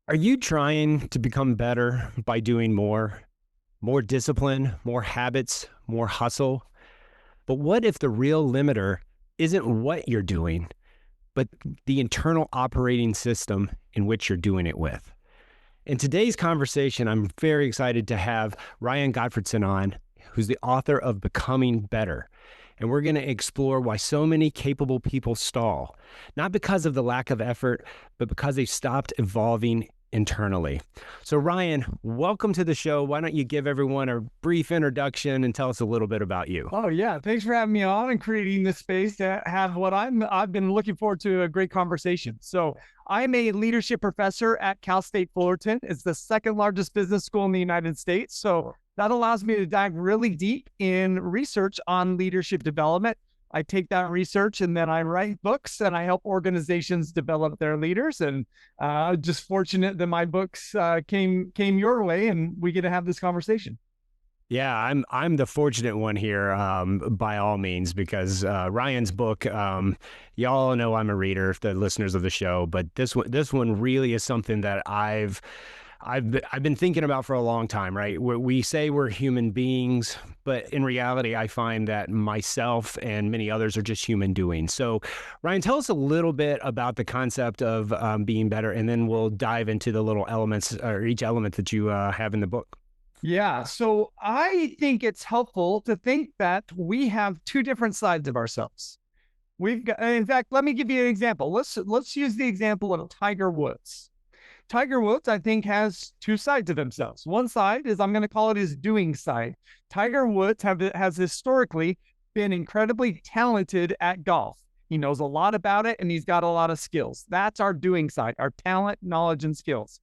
Are you trying to become better by doing more? More discipline, more habits, more hustle? But what if the real limiter isn't what you're doing, but the internal operating system in which you're doing it with? In today's conversation, I'm very excited to have Ryan Gottfredson on, who's the author of Becoming Better. And we're going to explore why so many capable people stall, not because of the lack of effort, but because they've stopped evolving internally. So, Ryan, welcome to the show. Why don't you give everyone a brief introduction and tell us a little bit about you? Oh yeah, thanks for having me on and creating this space to have I've been looking forward to a great conversation. So I'm a leadership professor at Cal State Fullerton. It's the second largest business school in the United States. So that allows me to dive really deep in research on leadership development. I take that research and then I write books and I help organizations develop their leaders. And just fortunate that my books came your way and we get to have this conversation. Yeah, I'm the fortunate one here, by all means, because Ryan's book, y'all know I'm a reader, the listeners of the show, but this one really is something that I've been thinking about for a long time. Right, we say we're human beings, but in reality, I find that myself and many others are just human doing. So, Ryan, tell us a little bit about the concept of being better, and then we'll dive into the little elements or each element that you have in the book. Yeah. So I think it's helpful to think that we have two different sides of ourselves. We've got, in fact, let me give you an example. Let's use the example of Tiger Woods. Tiger Woods, I think, has two sides of themselves. One side is, I'm going to call it his doing side. Tiger Woods has historically been incredibly talented at golf. He knows a lot about it and he's got a lot of skills. That's our doing side, our talent, knowledge, and skills.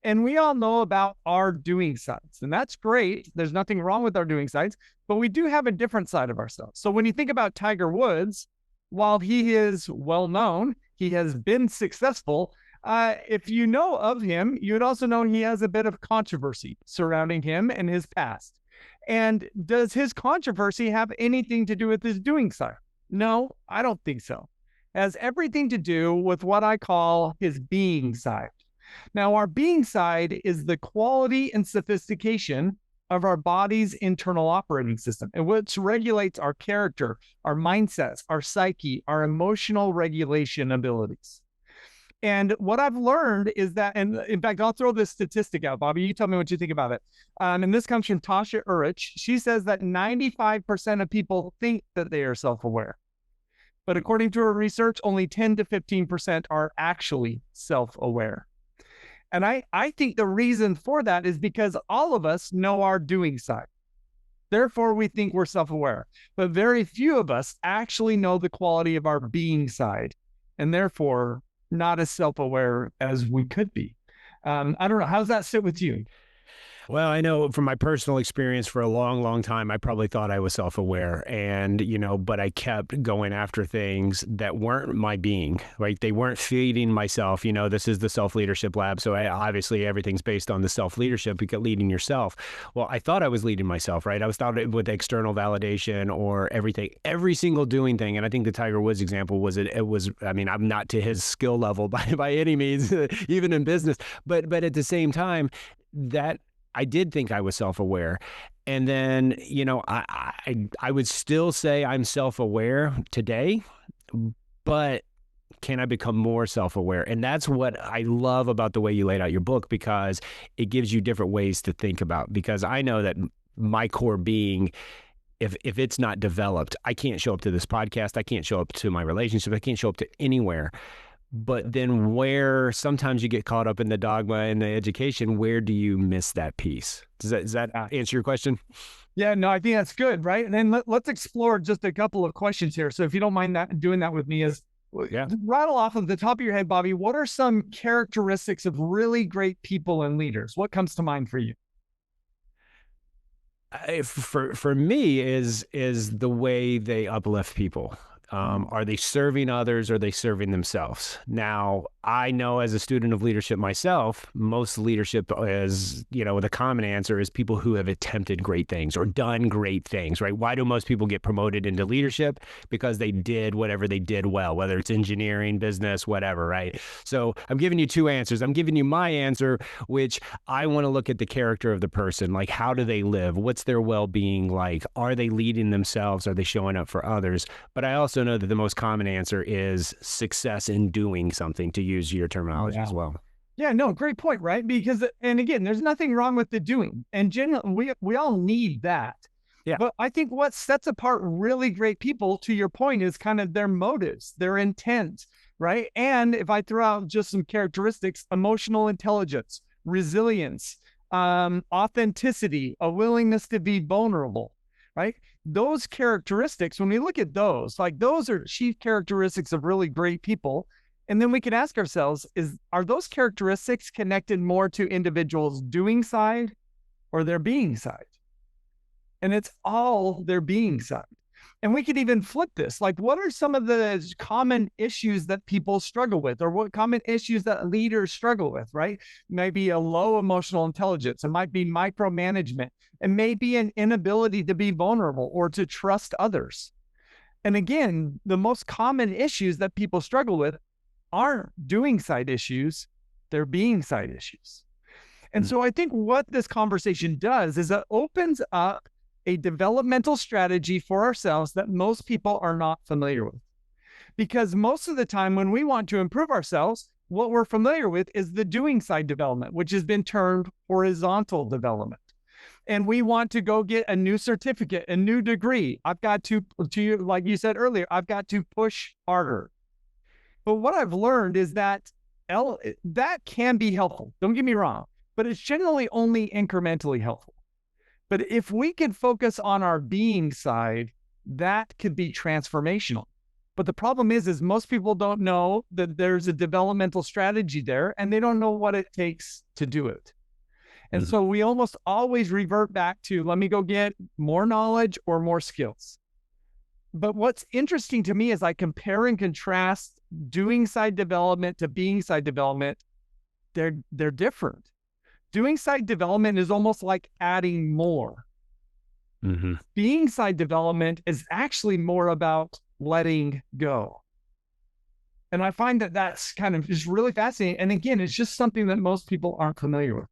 And we all know about our doing sides, and that's great. There's nothing wrong with our doing sides, but we do have a different side of ourselves. So when you think about Tiger Woods, while he is well known, he has been successful. If you know of him, you'd also know he has a bit of controversy surrounding him and his past. And does his controversy have anything to do with his doing side? No, I don't think so. It has everything to do with what I call his being side. Now, our being side is the quality and sophistication of our body's internal operating system, and which regulates our character, our mindsets, our psyche, our emotional regulation abilities. And what I've learned is that, and in fact, I'll throw this statistic out, Bobby. You tell me what you think about it. And this comes from Tasha Urich. She says that 95% of people think that they are self-aware. But according to her research, only 10 to 15% are actually self-aware. And I think the reason for that is because all of us know our doing side. Therefore, we think we're self-aware. But very few of us actually know the quality of our being side, and therefore not as self-aware as we could be. I don't know. How does that sit with you? Well, I know from my personal experience for a long, long time, I probably thought I was self-aware and, but I kept going after things that weren't my being, right? They weren't feeding myself. This is the self-leadership lab. So obviously everything's based on the self-leadership, because leading yourself. Well, I thought I was leading myself, right? I was thought it with external validation or everything, every single doing thing. And I think the Tiger Woods example I mean, I'm not to his skill level by any means, even in business, but at the same time, that I did think I was self-aware. And then, I would still say I'm self-aware today, but can I become more self-aware? And that's what I love about the way you laid out your book, because it gives you different ways to think about, because I know that my core being, if it's not developed, I can't show up to this podcast. I can't show up to my relationship. I can't show up to anywhere. But then where sometimes you get caught up in the dogma and the education, where do you miss that piece? Does that answer your question? Yeah, no, I think that's good, right? And then let's explore just a couple of questions here. So if you don't mind doing that with me, is Yeah. rattle off of the top of your head, Bobby, what are some characteristics of really great people and leaders? What comes to mind for you? For me is the way they uplift people. Are they serving others? Or are they serving themselves? Now, I know as a student of leadership myself, most leadership is, the common answer is people who have attempted great things or done great things, right? Why do most people get promoted into leadership? Because they did whatever they did well, whether it's engineering, business, whatever, right? So I'm giving you two answers. I'm giving you my answer, which I want to look at the character of the person. Like, how do they live? What's their well-being like? Are they leading themselves? Are they showing up for others? But I also know that the most common answer is success in doing something, to use your terminology as well. Yeah, no, great point, right? Because, and again, there's nothing wrong with the doing, and generally, we all need that. Yeah. But I think what sets apart really great people, to your point, is kind of their motives, their intent, right? And if I throw out just some characteristics, emotional intelligence, resilience, authenticity, a willingness to be vulnerable, right? Those characteristics, when we look at those, like those are chief characteristics of really great people. And then we can ask ourselves, are those characteristics connected more to individuals' doing side or their being side? And it's all their being side. And we could even flip this. Like, what are some of the common issues that people struggle with, or what common issues that leaders struggle with, right? Maybe a low emotional intelligence. It might be micromanagement. It may be an inability to be vulnerable or to trust others. And again, the most common issues that people struggle with aren't doing side issues, they're being side issues. And so I think what this conversation does is it opens up a developmental strategy for ourselves that most people are not familiar with. Because most of the time when we want to improve ourselves, what we're familiar with is the doing side development, which has been termed horizontal development. And we want to go get a new certificate, a new degree. I've got to, like you said earlier, I've got to push harder. But what I've learned is that that can be helpful. Don't get me wrong, but it's generally only incrementally helpful. But if we can focus on our being side, that could be transformational. But the problem is most people don't know that there's a developmental strategy there, and they don't know what it takes to do it. And so we almost always revert back to, let me go get more knowledge or more skills. But what's interesting to me is I compare and contrast doing side development to being side development. They're different. Doing side development is almost like adding more. Being side development is actually more about letting go. And I find that that's kind of just really fascinating. And again, it's just something that most people aren't familiar with.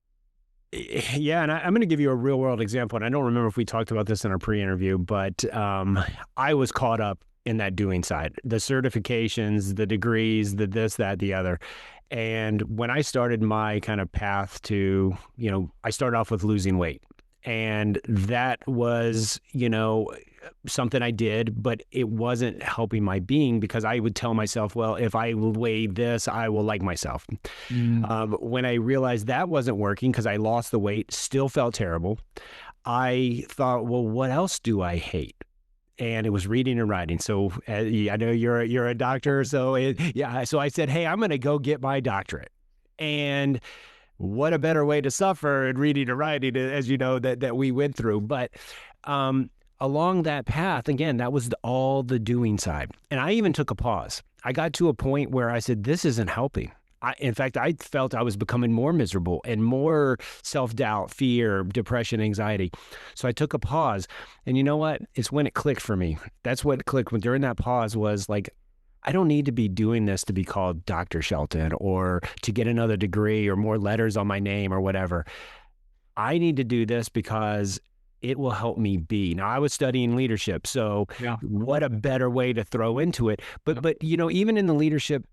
Yeah, and I'm going to give you a real world example. And I don't remember if we talked about this in our pre-interview, but I was caught up in that doing side, the certifications, the degrees, the this, that, the other. And when I started my kind of path to, I started off with losing weight. And that was, something I did, but it wasn't helping my being, because I would tell myself, well, if I weigh this, I will like myself. When I realized that wasn't working, because I lost the weight, still felt terrible, I thought, well, what else do I hate? And it was reading and writing. So I know you're a doctor. So so I said, hey, I'm going to go get my doctorate. And what a better way to suffer in reading and writing, as you know, that we went through. But along that path, again, that was all the doing side. And I even took a pause. I got to a point where I said, this isn't helping. In fact, I felt I was becoming more miserable and more self-doubt, fear, depression, anxiety. So I took a pause. And you know what? It's when it clicked for me. That's what clicked during that pause was like, I don't need to be doing this to be called Dr. Shelton or to get another degree or more letters on my name or whatever. I need to do this because it will help me be. Now, I was studying leadership, so what a better way to throw into it. But even in the leadership,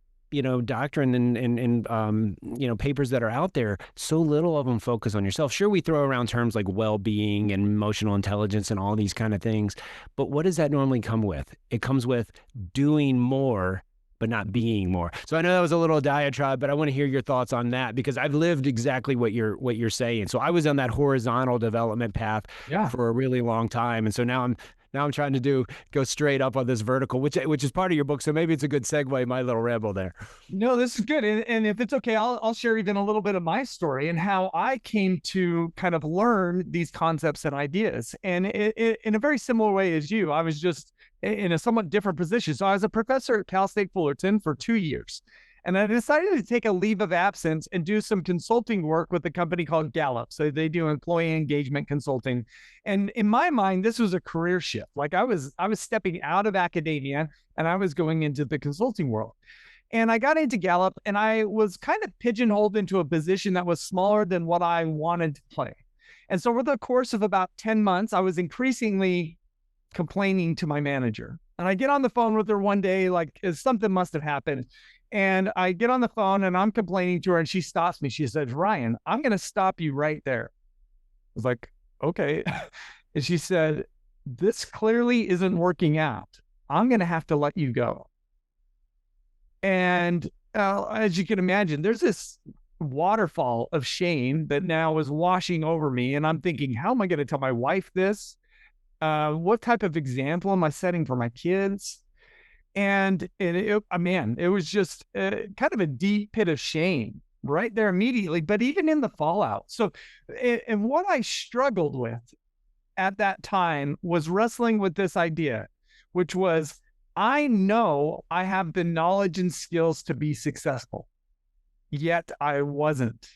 doctrine and papers that are out there, so little of them focus on yourself. Sure, we throw around terms like well-being and emotional intelligence and all these kind of things, but what does that normally come with? It comes with doing more, but not being more. So I know that was a little diatribe, but I want to hear your thoughts on that, because I've lived exactly what you're saying. So I was on that horizontal development path for a really long time, and so now I'm trying to go straight up on this vertical, which is part of your book. So maybe it's a good segue, my little ramble there. No, this is good. And if it's okay, I'll share even a little bit of my story and how I came to kind of learn these concepts and ideas. And in a very similar way as you, I was just in a somewhat different position. So I was a professor at Cal State Fullerton for 2 years. And I decided to take a leave of absence and do some consulting work with a company called Gallup. So they do employee engagement consulting. And in my mind, this was a career shift. Like I was stepping out of academia and I was going into the consulting world. And I got into Gallup and I was kind of pigeonholed into a position that was smaller than what I wanted to play. And so over the course of about 10 months, I was increasingly complaining to my manager. And I get on the phone with her one day, like something must have happened. And I get on the phone and I'm complaining to her and she stops me. She says, Ryan, I'm going to stop you right there. I was like, okay. And she said, this clearly isn't working out. I'm going to have to let you go. And as you can imagine, there's this waterfall of shame that now is washing over me. And I'm thinking, how am I going to tell my wife this? What type of example am I setting for my kids? And it was just kind of a deep pit of shame right there immediately, but even in the fallout. So, and what I struggled with at that time was wrestling with this idea, which was, I know I have the knowledge and skills to be successful, yet I wasn't.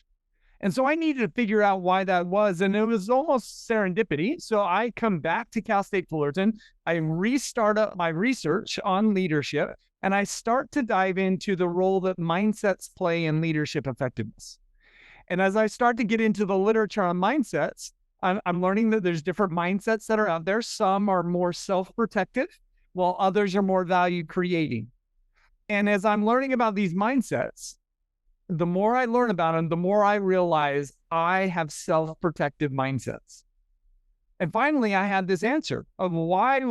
And so I needed to figure out why that was. And it was almost serendipity. So I come back to Cal State Fullerton. I restart up my research on leadership, and I start to dive into the role that mindsets play in leadership effectiveness. And as I start to get into the literature on mindsets, I'm learning that there's different mindsets that are out there. Some are more self-protective, while others are more value creating. And as I'm learning about these mindsets, the more I learn about them, the more I realize I have self-protective mindsets. And finally, I had this answer of why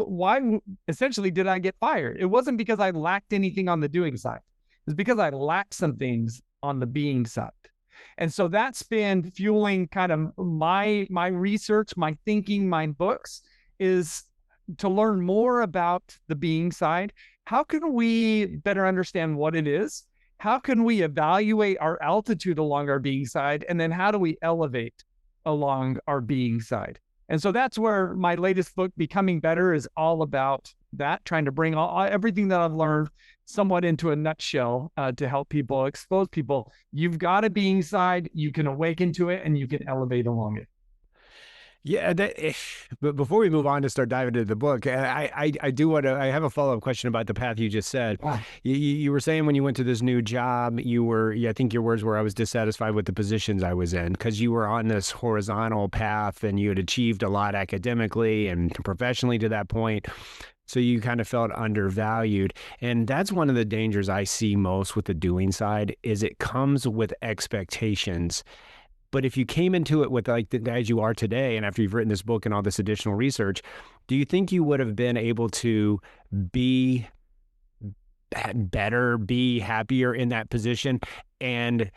essentially did I get fired? It wasn't because I lacked anything on the doing side. It's because I lacked some things on the being side. And so that's been fueling kind of my research, my thinking, my books, is to learn more about the being side. How can we better understand what it is? How can we evaluate our altitude along our being side? And then how do we elevate along our being side? And so that's where my latest book, Becoming Better, is all about that, trying to bring everything that I've learned somewhat into a nutshell to help people, expose people. You've got a being side, you can awaken to it, and you can elevate along it. Yeah, but before we move on to start diving into the book, I do want to. I have a follow-up question about the path you just said. Wow. You were saying when you went to this new job, I think your words were, I was dissatisfied with the positions I was in, because you were on this horizontal path and you had achieved a lot academically and professionally to that point. So you kind of felt undervalued. And that's one of the dangers I see most with the doing side, is it comes with expectations. But if you came into it with like the guys you are today, and after you've written this book and all this additional research, do you think you would have been able to be better, be happier in that position? And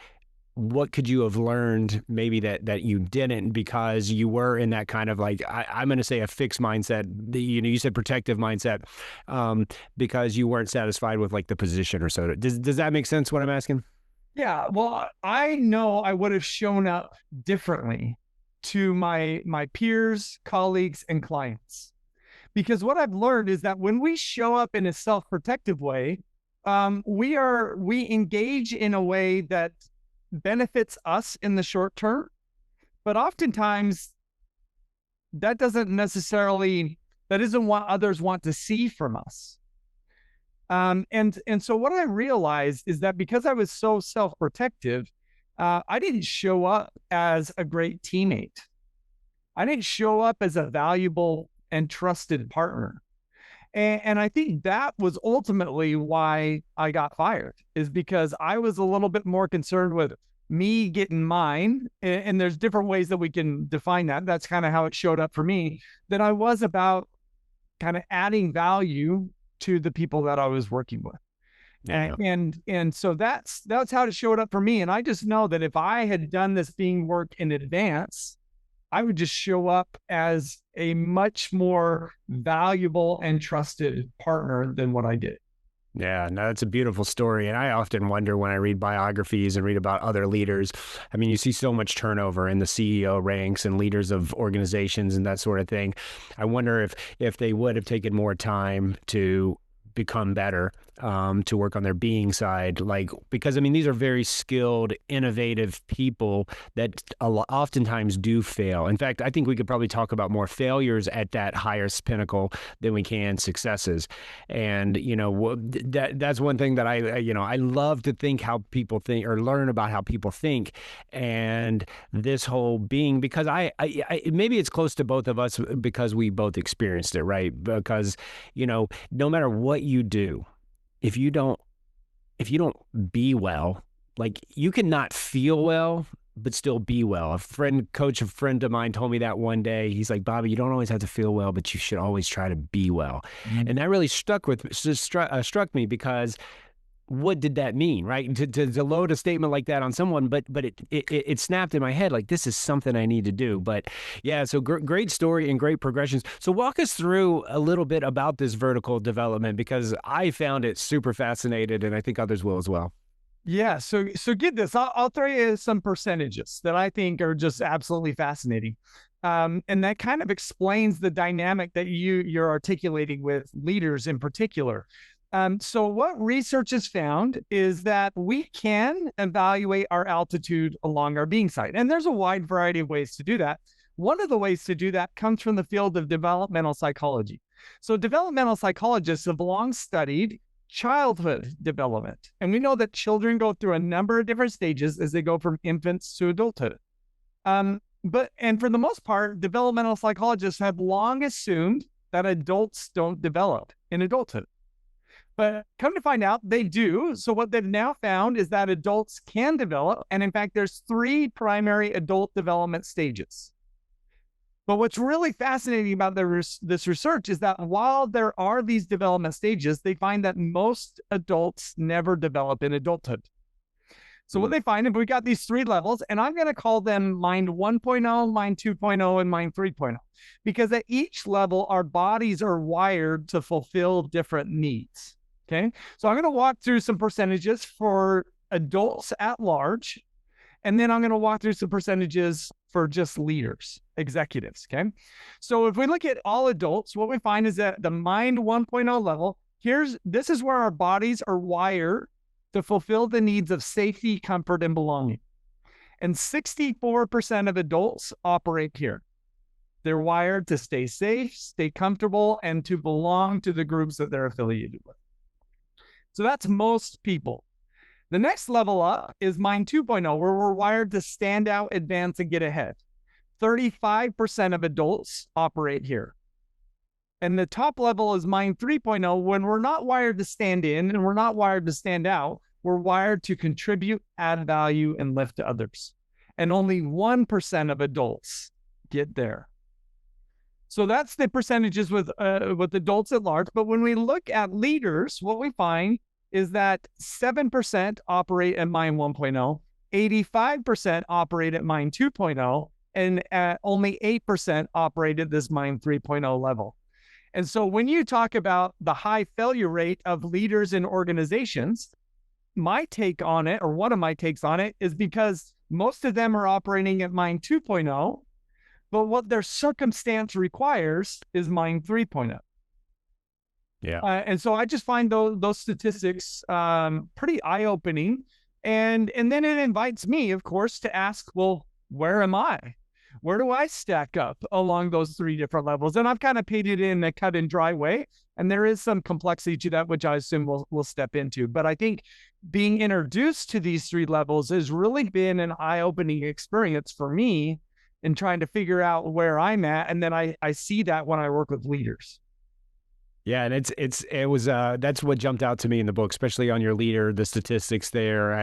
what could you have learned maybe that you didn't, because you were in that kind of like, I'm going to say a fixed mindset, you said protective mindset, because you weren't satisfied with like the position or so. Does that make sense what I'm asking? Yeah, well, I know I would have shown up differently to my peers, colleagues, and clients. Because what I've learned is that when we show up in a self-protective way, we engage in a way that benefits us in the short term, but oftentimes that isn't what others want to see from us. And so what I realized is that because I was so self-protective, I didn't show up as a great teammate. I didn't show up as a valuable and trusted partner. And I think that was ultimately why I got fired, is because I was a little bit more concerned with me getting mine. And there's different ways that we can define that. That's kind of how it showed up for me, than I was about kind of adding value to the people that I was working with. Yeah. And so that's how it showed up for me. And I just know that if I had done this being work in advance, I would just show up as a much more valuable and trusted partner than what I did. Yeah, no, that's a beautiful story. And I often wonder when I read biographies and read about other leaders. I mean, you see so much turnover in the CEO ranks and leaders of organizations and that sort of thing. I wonder if they would have taken more time to become better, to work on their being side, like because I mean these are very skilled, innovative people that oftentimes do fail. In fact, I think we could probably talk about more failures at that highest pinnacle than we can successes. And that's one thing that I love to think how people think or learn about how people think, and this whole being because maybe it's close to both of us because we both experienced it, right? Because no matter what you do, if you don't be well, like you can not feel well but still be well. A friend of mine told me that one day. He's like, Bobby, you don't always have to feel well, but you should always try to be well. Mhm. And that really struck me because what did that mean, right? To load a statement like that on someone, but it snapped in my head like this is something I need to do. But yeah, so great story and great progressions. So walk us through a little bit about this vertical development because I found it super fascinating, and I think others will as well. Yeah. So get this. I'll throw you some percentages that I think are just absolutely fascinating. And that kind of explains the dynamic that you're articulating with leaders in particular. So what research has found is that we can evaluate our altitude along our being side. And there's a wide variety of ways to do that. One of the ways to do that comes from the field of developmental psychology. So developmental psychologists have long studied childhood development. And we know that children go through a number of different stages as they go from infants to adulthood. And for the most part, developmental psychologists have long assumed that adults don't develop in adulthood. But come to find out, they do. So what they've now found is that adults can develop. And in fact, there's three primary adult development stages. But what's really fascinating about this research is that while there are these development stages, they find that most adults never develop in adulthood. So what they find is we got these three levels, and I'm going to call them Mind 1.0, Mind 2.0, and Mind 3.0, because at each level, our bodies are wired to fulfill different needs. Okay. So I'm going to walk through some percentages for adults at large, and then I'm going to walk through some percentages for just leaders, executives. Okay. So if we look at all adults, what we find is that the Mind 1.0 level, this is where our bodies are wired to fulfill the needs of safety, comfort, and belonging. And 64% of adults operate here. They're wired to stay safe, stay comfortable, and to belong to the groups that they're affiliated with. So that's most people. The next level up is Mind 2.0, where we're wired to stand out, advance, and get ahead. 35% of adults operate here. And the top level is Mind 3.0, when we're not wired to stand in and we're not wired to stand out, we're wired to contribute, add value, and lift others. And only 1% of adults get there. So that's the percentages with adults at large. But when we look at leaders, what we find is that 7% operate at Mind 1.0, 85% operate at Mind 2.0, and only 8% operate at this Mind 3.0 level. And so when you talk about the high failure rate of leaders in organizations, my take on it, or one of my takes on it, is because most of them are operating at Mind 2.0, but what their circumstance requires is Mind 3.0. Yeah. And so I just find those statistics pretty eye-opening. And then it invites me, of course, to ask, well, where am I? Where do I stack up along those three different levels? And I've kind of painted it in a cut and dry way. And there is some complexity to that, which I assume we'll step into. But I think being introduced to these three levels has really been an eye-opening experience for me in trying to figure out where I'm at. And then I see that when I work with leaders. Yeah, and it was that's what jumped out to me in the book, especially on your leader, the statistics there.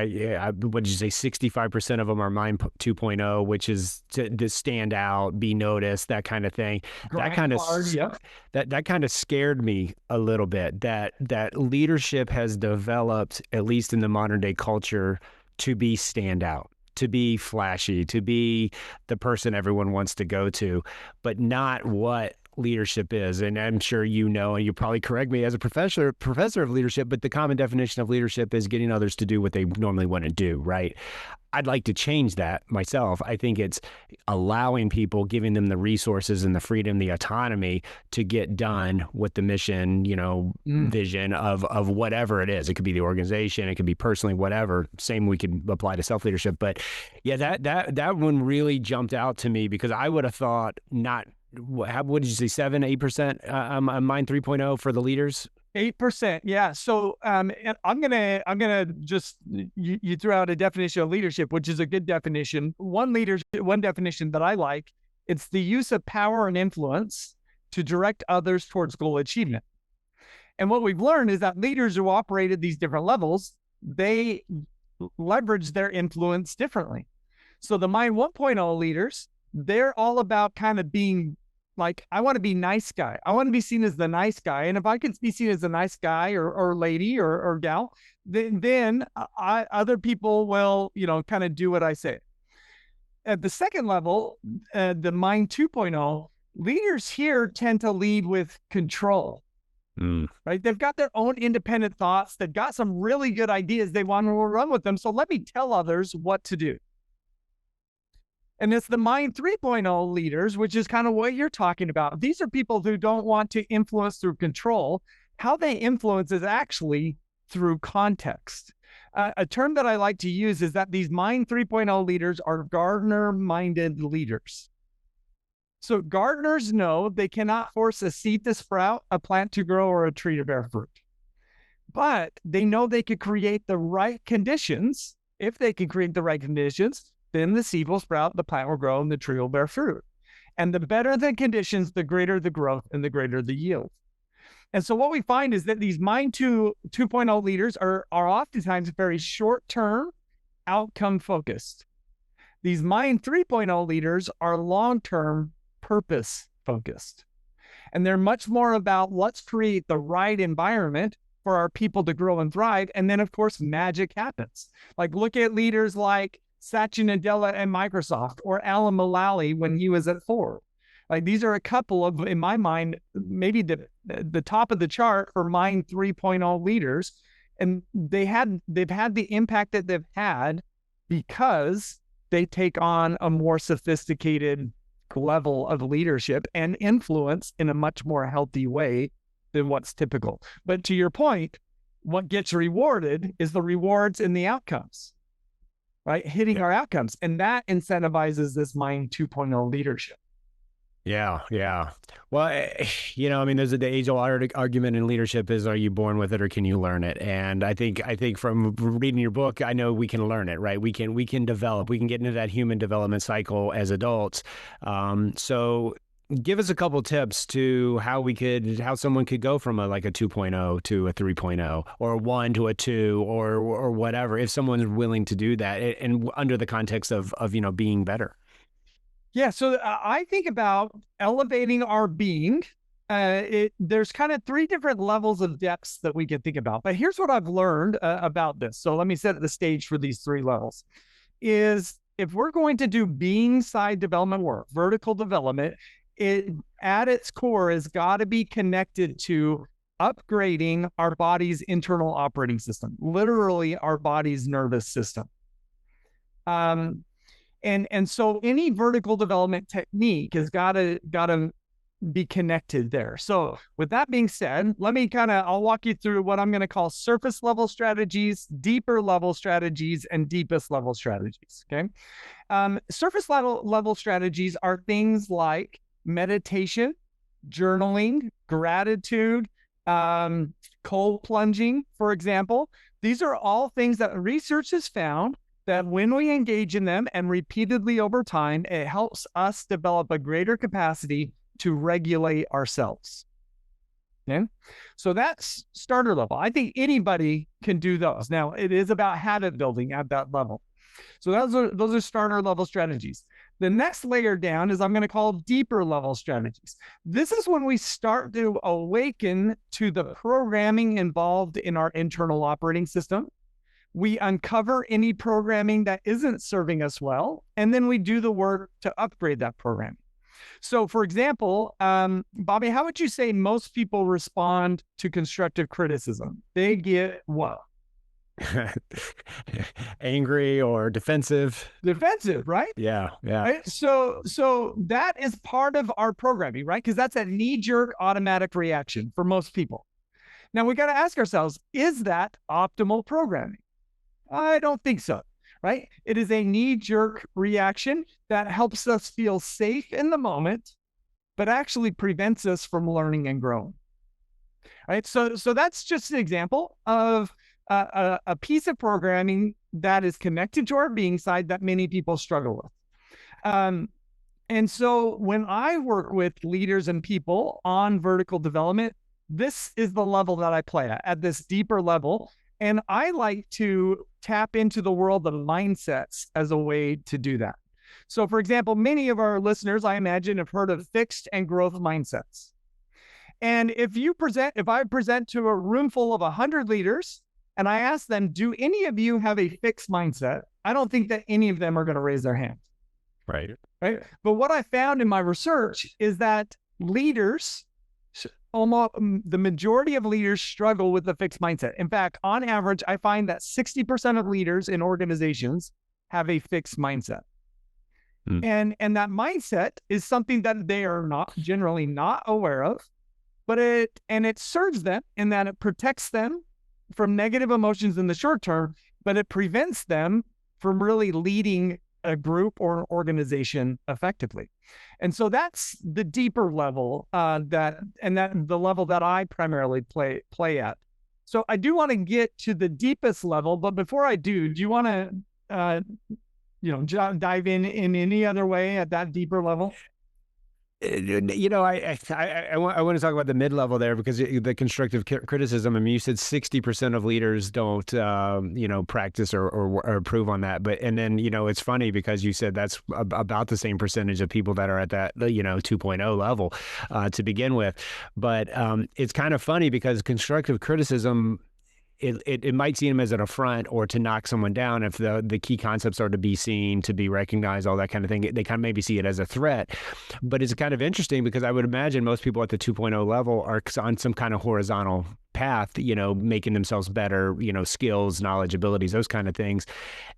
What did you say? 65% of them are Mind 2.0, which is to stand out, be noticed, that kind of thing. That kind of yeah. that kind of scared me a little bit. That leadership has developed, at least in the modern day culture, to be standout, to be flashy, to be the person everyone wants to go to, but not what leadership is, and I'm sure you know, and you probably correct me as a professor of leadership, but the common definition of leadership is getting others to do what they normally wouldn't do, right? I'd like to change that myself. I think it's allowing people, giving them the resources and the freedom, the autonomy to get done with the mission, vision of whatever it is. It could be the organization, it could be personally, whatever. Same we could apply to self-leadership. But yeah, that one really jumped out to me, because I would have thought not, what did you say, 7-8% Mind 3.0 for the leaders? 8%. Yeah. So and I'm gonna just you threw out a definition of leadership, which is a good definition. One definition that I like, it's the use of power and influence to direct others towards goal achievement. And what we've learned is that leaders who operate at these different levels, they leverage their influence differently. So the Mind 1.0 leaders, they're all about kind of being like, I want to be nice guy. I want to be seen as the nice guy. And if I can be seen as the nice guy or lady or gal, then other people will, kind of do what I say. At the second level, the Mind 2.0, leaders here tend to lead with control, right? They've got their own independent thoughts. They've got some really good ideas. They want to run with them. So let me tell others what to do. And it's the Mind 3.0 leaders, which is kind of what you're talking about. These are people who don't want to influence through control. How they influence is actually through context. A term that I like to use is that these Mind 3.0 leaders are gardener-minded leaders. So gardeners know they cannot force a seed to sprout, a plant to grow, or a tree to bear fruit. But they know they could create the right conditions. If they can create the right conditions, then the seed will sprout, the plant will grow, and the tree will bear fruit. And the better the conditions, the greater the growth and the greater the yield. And so what we find is that these Mind 2.0 leaders are oftentimes very short-term, outcome-focused. These Mind 3.0 leaders are long-term, purpose-focused. And they're much more about, let's create the right environment for our people to grow and thrive. And then, of course, magic happens. Like, look at leaders like Satya Nadella at Microsoft, or Alan Mulally when he was at Ford. Like, these are a couple of, in my mind, maybe the top of the chart for Mind 3.0 leaders. And they've had the impact that they've had because they take on a more sophisticated level of leadership and influence in a much more healthy way than what's typical. But to your point, what gets rewarded is the rewards and the outcomes. Right? Hitting our outcomes. And that incentivizes this Mind 2.0 leadership. Yeah. Well, there's the age-old argument in leadership is, are you born with it or can you learn it? And I think from reading your book, I know we can learn it, right? We can develop, we can get into that human development cycle as adults. So give us a couple tips to how someone could go from a 2.0 to a 3.0, or a 1 to a 2, or whatever, if someone's willing to do that, and under the context of being better. Yeah. So I think about elevating our being. There's kind of 3 different levels of depths that we can think about. But here's what I've learned about this. So let me set the stage for these 3 levels. Is if we're going to do being side development work, vertical development, it at its core has got to be connected to upgrading our body's internal operating system, literally our body's nervous system. And so any vertical development technique has got to be connected there. So with that being said, I'll walk you through what I'm going to call surface level strategies, deeper level strategies, and deepest level strategies. Okay. Surface level strategies are things like meditation, journaling, gratitude, cold plunging, for example. These are all things that research has found that when we engage in them and repeatedly over time, it helps us develop a greater capacity to regulate ourselves. Okay. So that's starter level. I think anybody can do those. Now, it is about habit building at that level. So those are starter level strategies. The next layer down is I'm going to call deeper level strategies. This is when we start to awaken to the programming involved in our internal operating system. We uncover any programming that isn't serving us well, and then we do the work to upgrade that programming. So, for example, Bobby, how would you say most people respond to constructive criticism? They get what? Angry or defensive. Defensive, right? Yeah, yeah. Right. So that is part of our programming, right? Because that's a knee-jerk automatic reaction for most people. Now we got to ask ourselves, is that optimal programming? I don't think so, right? It is a knee-jerk reaction that helps us feel safe in the moment, but actually prevents us from learning and growing. Right. So that's just an example of a piece of programming that is connected to our being side that many people struggle with. And so when I work with leaders and people on vertical development, this is the level that I play at this deeper level. And I like to tap into the world of mindsets as a way to do that. So, for example, many of our listeners, I imagine, have heard of fixed and growth mindsets. And if I present to a room full of 100 leaders and I ask them, do any of you have a fixed mindset? I don't think that any of them are going to raise their hand. Right. Right. But what I found in my research is that leaders, almost the majority of leaders struggle with the fixed mindset. In fact, on average, I find that 60% of leaders in organizations have a fixed mindset. And that mindset is something that they are generally not aware of, but it serves them in that it protects them from negative emotions in the short term, but it prevents them from really leading a group or an organization effectively. And so that's the deeper level that the level that I primarily play at. So I do want to get to the deepest level, but before I do you want to dive in any other way at that deeper level? I want to talk about the mid-level there because the constructive criticism. I mean, you said 60% of leaders don't, practice or improve on that. And then, it's funny because you said that's about the same percentage of people that are at that, 2.0 level to begin with. But it's kind of funny because constructive criticism, it might seem as an affront or to knock someone down if the key concepts are to be seen, to be recognized, all that kind of thing. They kind of maybe see it as a threat. But it's kind of interesting because I would imagine most people at the 2.0 level are on some kind of horizontal path, making themselves better, skills, knowledge, abilities, those kind of things.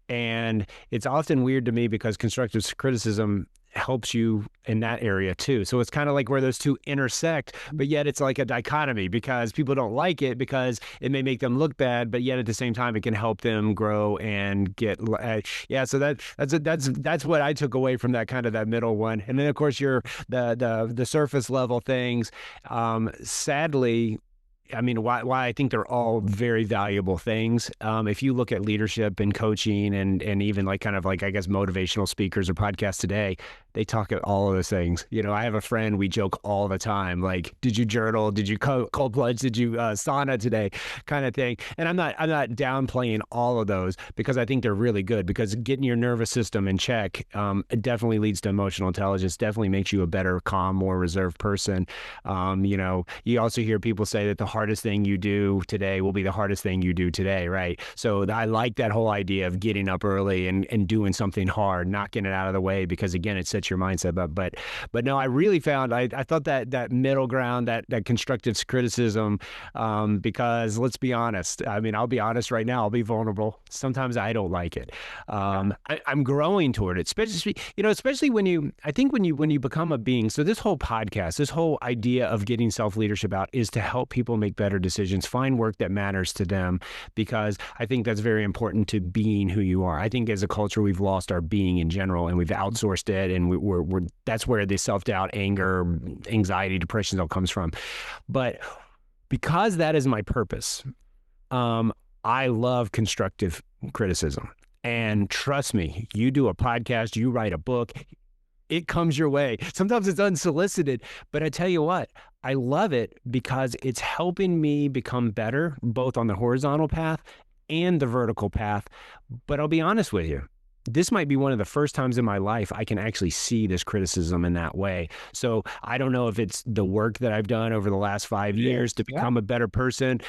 And it's often weird to me because constructive criticism helps you in that area too. So it's kind of like where those two intersect, but yet it's like a dichotomy because people don't like it because it may make them look bad, but yet at the same time it can help them grow and get So that's what I took away from that kind of that middle one. And then of course the surface level things. Sadly, I mean, why I think they're all very valuable things. If you look at leadership and coaching and even like kind of like, I guess, motivational speakers or podcasts today, they talk about all of those things. I have a friend, we joke all the time, like, did you journal? Did you cold plunge? Did you sauna today? Kind of thing. And I'm not downplaying all of those because I think they're really good because getting your nervous system in check, it definitely leads to emotional intelligence, definitely makes you a better, calm, more reserved person. You also hear people say that the hardest thing you do today will be the hardest thing you do today, right? So I like that whole idea of getting up early and doing something hard, not getting it out of the way because again, it sets your mindset up. But no, I really found I thought that middle ground, that constructive criticism, because let's be honest. I mean, I'll be honest right now. I'll be vulnerable. Sometimes I don't like it. I'm growing toward it, especially when you become a being. So this whole podcast, this whole idea of getting self-leadership out is to help people make better decisions, find work that matters to them, because I think that's very important to being who you are. I think as a culture, we've lost our being in general and we've outsourced it. And we're that's where the self-doubt, anger, anxiety, depression all comes from. But because that is my purpose, I love constructive criticism. And trust me, you do a podcast, you write a book, it comes your way. Sometimes it's unsolicited, but I tell you what, I love it because it's helping me become better, both on the horizontal path and the vertical path. But I'll be honest with you, this might be one of the first times in my life I can actually see this criticism in that way. So I don't know if it's the work that I've done over the last 5 years to become a better person.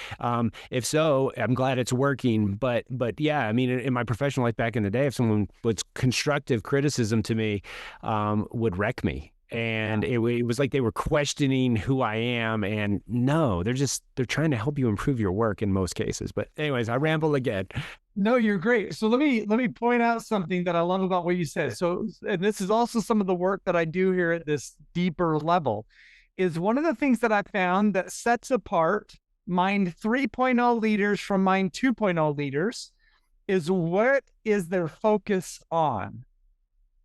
If so, I'm glad it's working. But yeah, I mean, in my professional life back in the day, if someone was constructive criticism to me, would wreck me. And it was like they were questioning who I am. And no, they're trying to help you improve your work in most cases. But anyways, I ramble again. No, you're great. So let me point out something that I love about what you said. So, and this is also some of the work that I do here at this deeper level, is one of the things that I found that sets apart Mind 3.0 leaders from Mind 2.0 leaders is what is their focus on.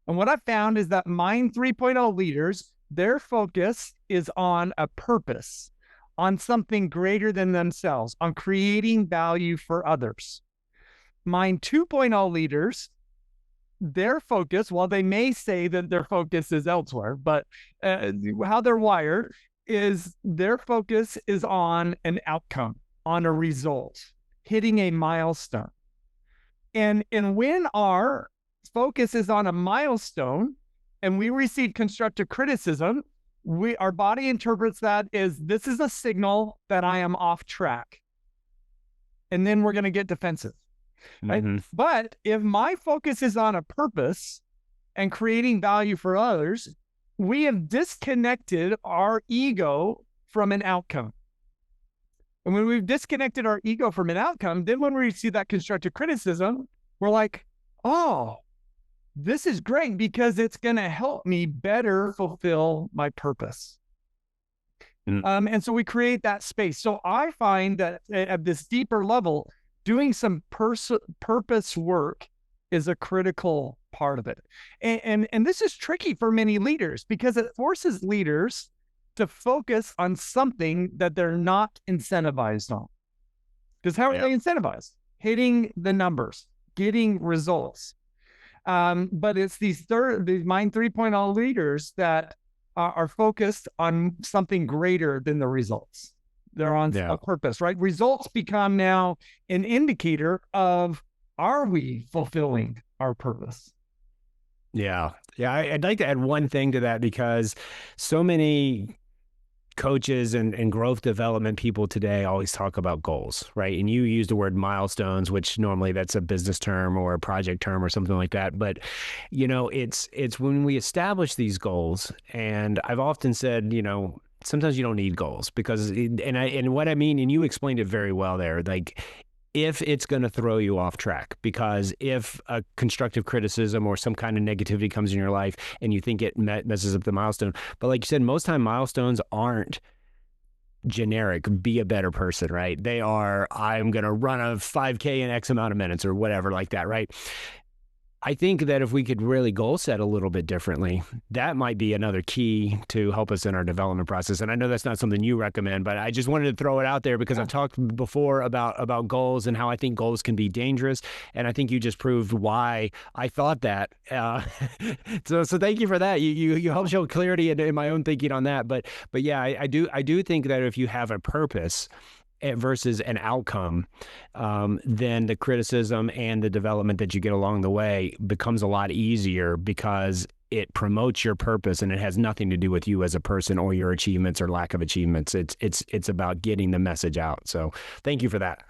And what I found is that Mind 3.0 leaders, their focus is on a purpose, on something greater than themselves, on creating value for others. Mind 2.0 leaders, their focus, while they may say that their focus is elsewhere, but how they're wired is their focus is on an outcome, on a result, hitting a milestone. And when our focus is on a milestone and we receive constructive criticism, our body interprets that as this is a signal that I am off track. And then we're going to get defensive. Right? Mm-hmm. But if my focus is on a purpose and creating value for others, we have disconnected our ego from an outcome. And when we've disconnected our ego from an outcome, then when we receive that constructive criticism, we're like, oh, this is great because it's going to help me better fulfill my purpose. And so we create that space. So I find that at this deeper level, doing some purpose work is a critical part of it. And this is tricky for many leaders because it forces leaders to focus on something that they're not incentivized on. Because how are they incentivized? Hitting the numbers, getting results. But it's these Mind 3.0 leaders that are focused on something greater than the results. They're on a purpose, right? Results become now an indicator of, are we fulfilling our purpose? Yeah. Yeah. I'd like to add one thing to that because so many coaches and growth development people today always talk about goals, right? And you use the word milestones, which normally that's a business term or a project term or something like that. But, it's when we establish these goals, and I've often said, sometimes you don't need goals because, and what I mean, and you explained it very well there, like if it's going to throw you off track, because if a constructive criticism or some kind of negativity comes in your life and you think it messes up the milestone, but like you said, most time milestones aren't generic, be a better person, right? They are, I'm going to run a 5K in X amount of minutes or whatever like that, right? I think that if we could really goal set a little bit differently, that might be another key to help us in our development process. And I know that's not something you recommend, but I just wanted to throw it out there because I've talked before about goals and how I think goals can be dangerous. And I think you just proved why I thought that. So thank you for that. You helped show clarity in my own thinking on that. But yeah, I do think that if you have a purpose versus an outcome, then the criticism and the development that you get along the way becomes a lot easier because it promotes your purpose and it has nothing to do with you as a person or your achievements or lack of achievements. It's about getting the message out. So thank you for that.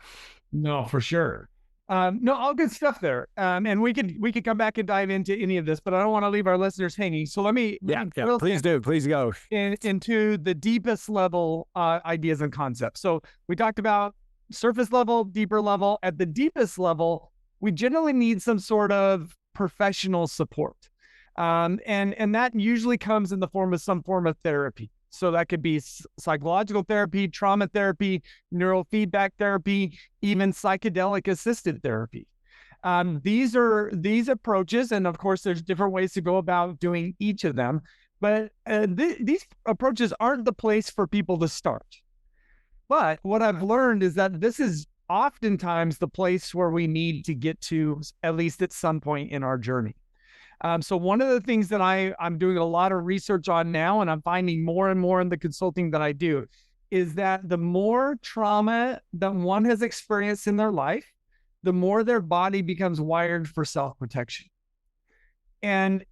No, for sure. No, all good stuff there. And we could come back and dive into any of this, but I don't want to leave our listeners hanging. So let me please go into the deepest level ideas and concepts. So we talked about surface level, deeper level. At the deepest level, we generally need some sort of professional support, and that usually comes in the form of some form of therapy. So that could be psychological therapy, trauma therapy, neurofeedback therapy, even psychedelic assisted therapy. These approaches, and of course, there's different ways to go about doing each of them, but these approaches aren't the place for people to start. But what I've learned is that this is oftentimes the place where we need to get to, at least at some point in our journey. So one of the things that I'm doing a lot of research on now, and I'm finding more and more in the consulting that I do, is that the more trauma that one has experienced in their life, the more their body becomes wired for self-protection. And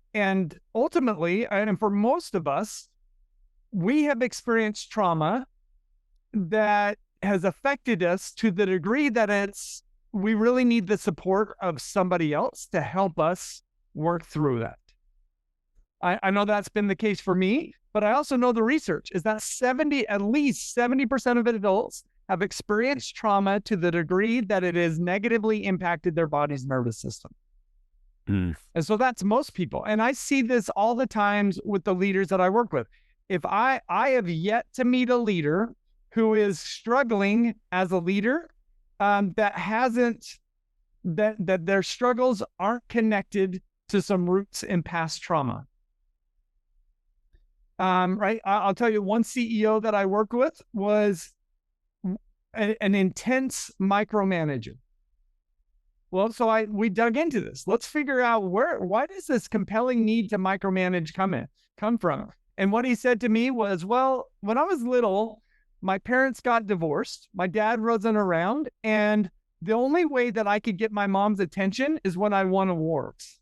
ultimately, and for most of us, we have experienced trauma that has affected us to the degree that we really need the support of somebody else to help us work through that. I know that's been the case for me, but I also know the research is that at least 70% of adults have experienced trauma to the degree that it has negatively impacted their body's nervous system. Mm. And so that's most people. And I see this all the times with the leaders that I work with. If I have yet to meet a leader who is struggling as a leader, that hasn't, that their struggles aren't connected to some roots in past trauma. Right. I'll tell you, one CEO that I worked with was an intense micromanager. Well, so we dug into this. Let's figure out why does this compelling need to micromanage come from? And what he said to me was, well, when I was little, my parents got divorced. My dad wasn't around. And the only way that I could get my mom's attention is when I won awards.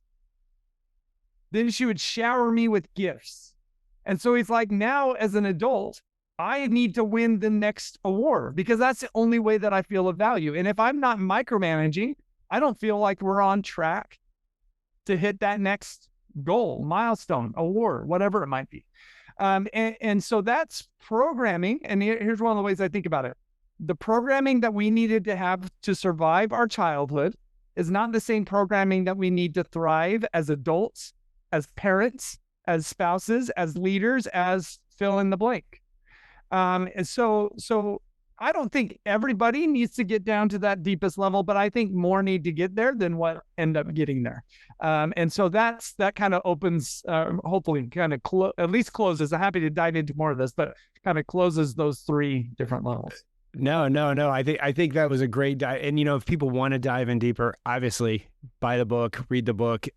Then she would shower me with gifts. And so he's like, now as an adult, I need to win the next award because that's the only way that I feel of value. And if I'm not micromanaging, I don't feel like we're on track to hit that next goal, milestone, award, whatever it might be. And so that's programming. And here's one of the ways I think about it. The programming that we needed to have to survive our childhood is not the same programming that we need to thrive as adults, as parents, as spouses, as leaders, as fill in the blank. And so I don't think everybody needs to get down to that deepest level, but I think more need to get there than what end up getting there. And so that kind of opens, hopefully kind of at least closes. I'm happy to dive into more of this, but kind of closes those three different levels. No. I think that was a great dive. And, if people want to dive in deeper, obviously buy the book, read the book.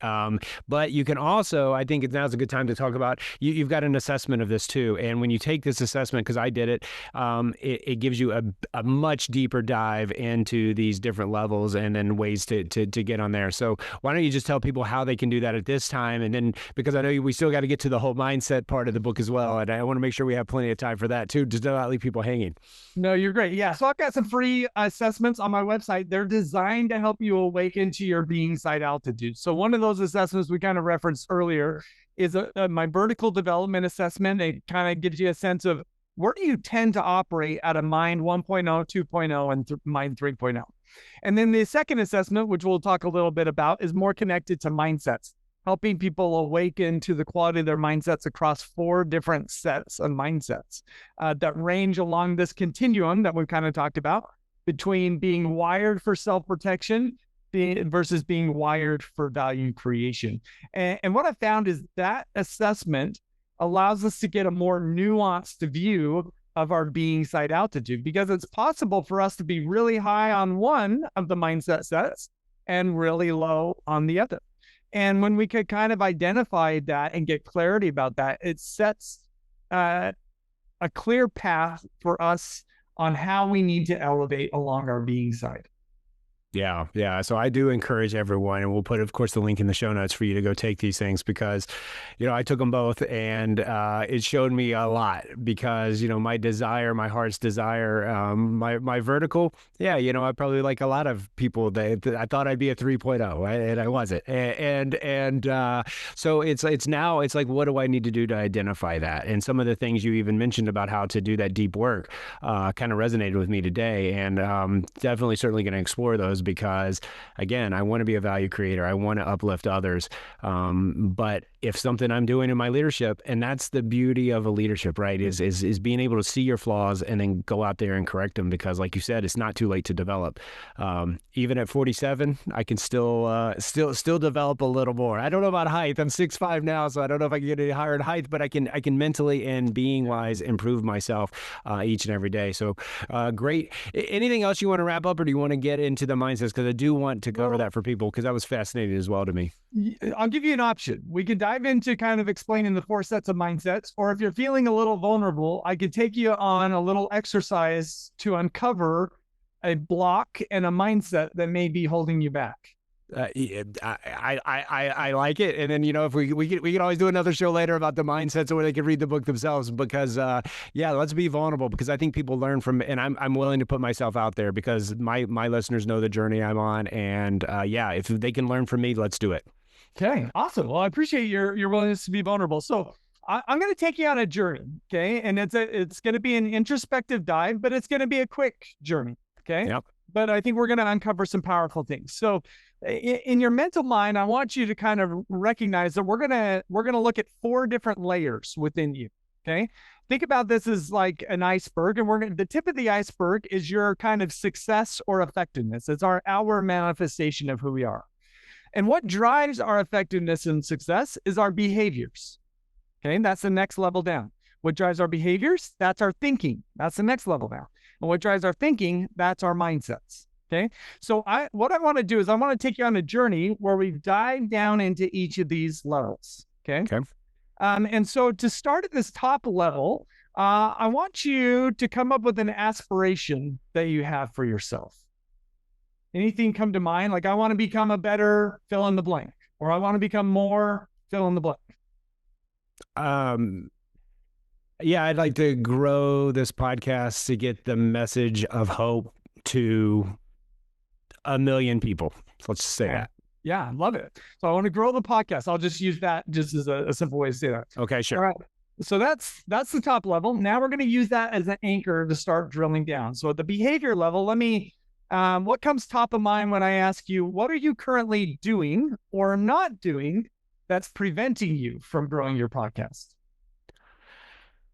But you can also, I think now's a good time to talk about, you've got an assessment of this too. And when you take this assessment, because I did it, it gives you a much deeper dive into these different levels and then ways to get on there. So why don't you just tell people how they can do that at this time? And then, because I know we still got to get to the whole mindset part of the book as well. And I want to make sure we have plenty of time for that too, just to not leave people hanging. No, you're great. Yeah. So I've got some free assessments on my website. They're designed to help you awaken to your being side altitude. So one of those assessments we kind of referenced earlier is my vertical development assessment. It kind of gives you a sense of where do you tend to operate at a mind 1.0, 2.0, and mind 3.0. And then the second assessment, which we'll talk a little bit about, is more connected to mindsets, helping people awaken to the quality of their mindsets across 4 different sets of mindsets that range along this continuum that we've kind of talked about between being wired for self-protection versus being wired for value creation. And what I found is that assessment allows us to get a more nuanced view of our being side altitude, because it's possible for us to be really high on one of the mindset sets and really low on the other. And when we could kind of identify that and get clarity about that, it sets a clear path for us on how we need to elevate along our being side. Yeah. So I do encourage everyone, and we'll put, of course, the link in the show notes for you to go take these things, because, I took them both, and it showed me a lot, because, my desire, my heart's desire, my vertical, I probably, like a lot of people, I thought I'd be a 3.0, right? And I wasn't. And so it's like, what do I need to do to identify that? And some of the things you even mentioned about how to do that deep work kind of resonated with me today, and definitely certainly going to explore those, because again, I want to be a value creator. I want to uplift others. But if something I'm doing in my leadership, and that's the beauty of a leadership, right, is being able to see your flaws and then go out there and correct them, because like you said, it's not too late to develop. Even at 47, I can still develop a little more. I don't know about height. I'm 6'5" now, so I don't know if I can get any higher in height, but I can mentally and being wise improve myself each and every day. So great. Anything else you want to wrap up, or do you want to get into the mindsets? Because I do want to cover that for people, because that was fascinating as well to me. I'll give you an option. We could dive into kind of explaining the 4 sets of mindsets, or if you're feeling a little vulnerable, I could take you on a little exercise to uncover a block and a mindset that may be holding you back. I like it. And then, if we could always do another show later about the mindsets, where they can read the book themselves, because let's be vulnerable, because I think people learn from, and I'm willing to put myself out there, because my listeners know the journey I'm on, and if they can learn from me, let's do it. Okay, awesome. Well, I appreciate your willingness to be vulnerable. So I'm going to take you on a journey, okay? And it's going to be an introspective dive, but it's going to be a quick journey, okay? Yep. But I think we're going to uncover some powerful things. So in your mental mind, I want you to kind of recognize that we're going to look at 4 different layers within you, okay? Think about this as like an iceberg, and the tip of the iceberg is your kind of success or effectiveness. It's our outward manifestation of who we are. And what drives our effectiveness and success is our behaviors. Okay, and that's the next level down. What drives our behaviors? That's our thinking. That's the next level down. And what drives our thinking? That's our mindsets. Okay, so what I want to do is I want to take you on a journey where we dive down into each of these levels. Okay. Okay. And so to start at this top level, I want you to come up with an aspiration that you have for yourself. Anything come to mind? Like, I want to become a better fill in the blank, or I want to become more fill in the blank. Yeah, I'd like to grow this podcast to get the message of hope to 1 million people. Let's just say that. Yeah, I love it. So I want to grow the podcast. I'll just use that just as a simple way to say that. Okay, sure. All right. So that's the top level. Now we're going to use that as an anchor to start drilling down. So at the behavior level, what comes top of mind when I ask you, what are you currently doing or not doing that's preventing you from growing your podcast?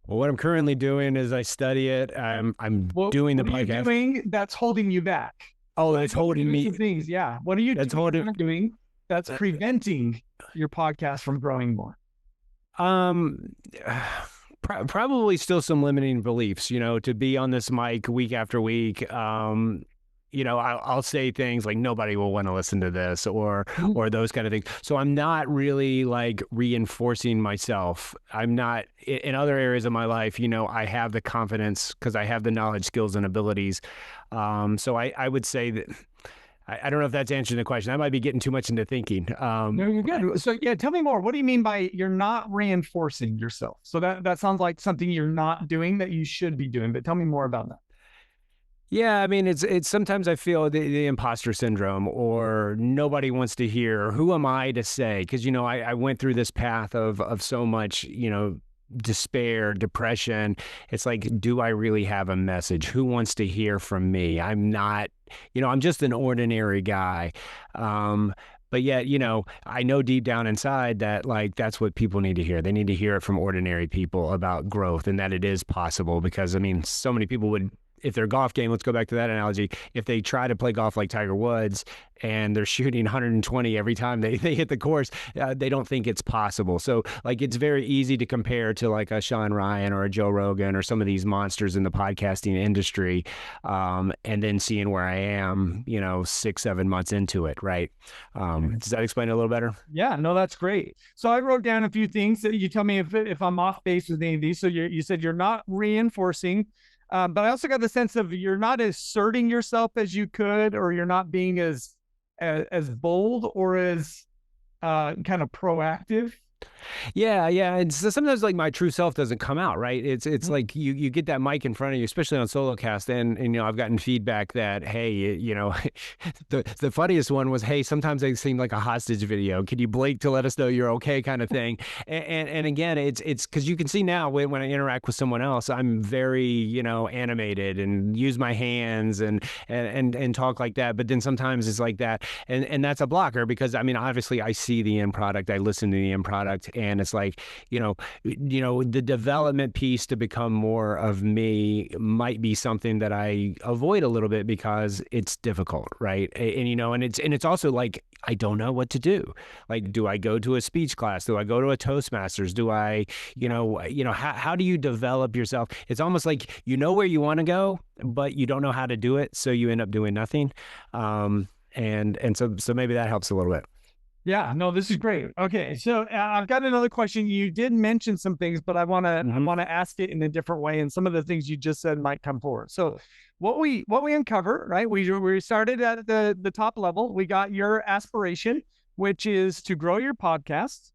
Well, what I'm currently doing is I study it. I'm doing the podcast. What are you doing that's holding you back? Oh, that's holding me. Things, yeah. What are you doing that's preventing your podcast from growing more? Probably still some limiting beliefs, to be on this mic week after week. I'll say things like nobody will want to listen to this or those kind of things. So I'm not really like reinforcing myself. I'm not in other areas of my life. I have the confidence because I have the knowledge, skills, and abilities. So I would say that I don't know if that's answering the question. I might be getting too much into thinking. No, you're good. So yeah, tell me more. What do you mean by you're not reinforcing yourself? So that sounds like something you're not doing that you should be doing, but tell me more about that. Yeah, I mean, it's sometimes I feel the imposter syndrome, or nobody wants to hear, who am I to say? Because, I went through this path of so much, despair, depression. It's like, do I really have a message? Who wants to hear from me? I'm not, I'm just an ordinary guy. But yet, I know deep down inside that like that's what people need to hear. They need to hear it from ordinary people about growth and that it is possible. Because so many people would, if their golf game, let's go back to that analogy, if they try to play golf like Tiger Woods and they're shooting 120 every time they hit the course, they don't think it's possible. So like it's very easy to compare to like a Sean Ryan or a Joe Rogan or some of these monsters in the podcasting industry, and then seeing where I am, 6-7 months into it, right? Does that explain it a little better? Yeah, no, that's great. So I wrote down a few things that you tell me if I'm off base with any of these. So you said you're not reinforcing. But I also got the sense of you're not asserting yourself as you could, or you're not being as bold or as kind of proactive. Yeah. And so sometimes like my true self doesn't come out, right? It's like you get that mic in front of you, especially on SoloCast, and I've gotten feedback that, hey, the funniest one was, hey, sometimes they seem like a hostage video. Can you blink to let us know you're okay, kind of thing. And again, it's because you can see now when I interact with someone else, I'm very animated and use my hands and talk like that. But then sometimes it's like that, and that's a blocker because obviously I see the end product, I listen to the end product. And it's like, the development piece to become more of me might be something that I avoid a little bit because it's difficult, right? And it's also like, I don't know what to do. Like, do I go to a speech class? Do I go to a Toastmasters? Do I, how do you develop yourself? It's almost like where you want to go, but you don't know how to do it. So you end up doing nothing. And so maybe that helps a little bit. Yeah, no, this is great. Okay, so I've got another question. You did mention some things, but I want to ask it in a different way, and some of the things you just said might come forward. So, what we uncover, right? We started at the top level. We got your aspiration, which is to grow your podcast,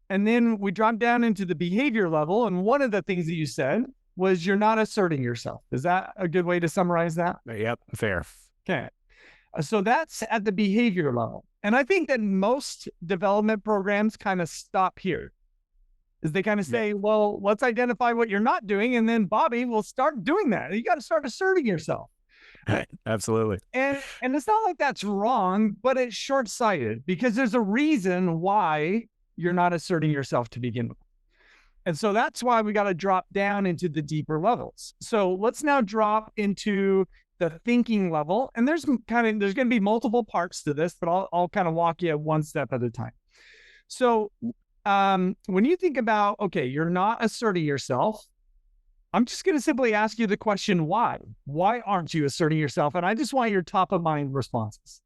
and then we dropped down into the behavior level. And one of the things that you said was you're not asserting yourself. Is that a good way to summarize that? Yep, fair. Okay. So that's at the behavior level. And I think that most development programs kind of stop here. Is they kind of say, well, let's identify what you're not doing, and then Bobby will start doing that. You got to start asserting yourself. Absolutely. And it's not like that's wrong, but it's short-sighted because there's a reason why you're not asserting yourself to begin with. And so that's why we got to drop down into the deeper levels. So let's now drop into the thinking level. And there's going to be multiple parts to this, but I'll kind of walk you one step at a time. So when you think about, okay, you're not asserting yourself, I'm just going to simply ask you the question, why? Why aren't you asserting yourself? And I just want your top of mind responses.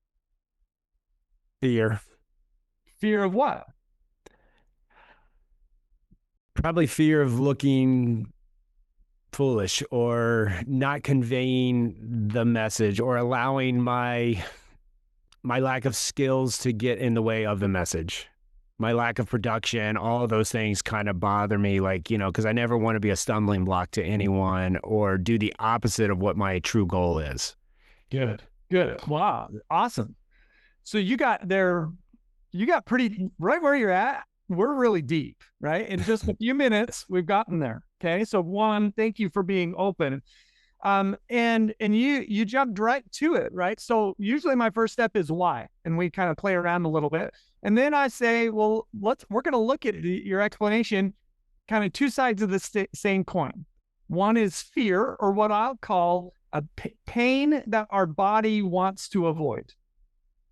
Fear. Fear of what? Probably fear of looking foolish or not conveying the message or allowing my lack of skills to get in the way of the message. My lack of production, all of those things kind of bother me, like, because I never want to be a stumbling block to anyone or do the opposite of what my true goal is. Good. Wow. Awesome. So you got pretty right where you're at. We're really deep, right? In just a few minutes, we've gotten there. Okay. So one, thank you for being open. And you jumped right to it, right? So usually my first step is why, and we kind of play around a little bit. And then I say, well, we're going to look at your explanation, kind of two sides of the same coin. One is fear, or what I'll call a pain that our body wants to avoid.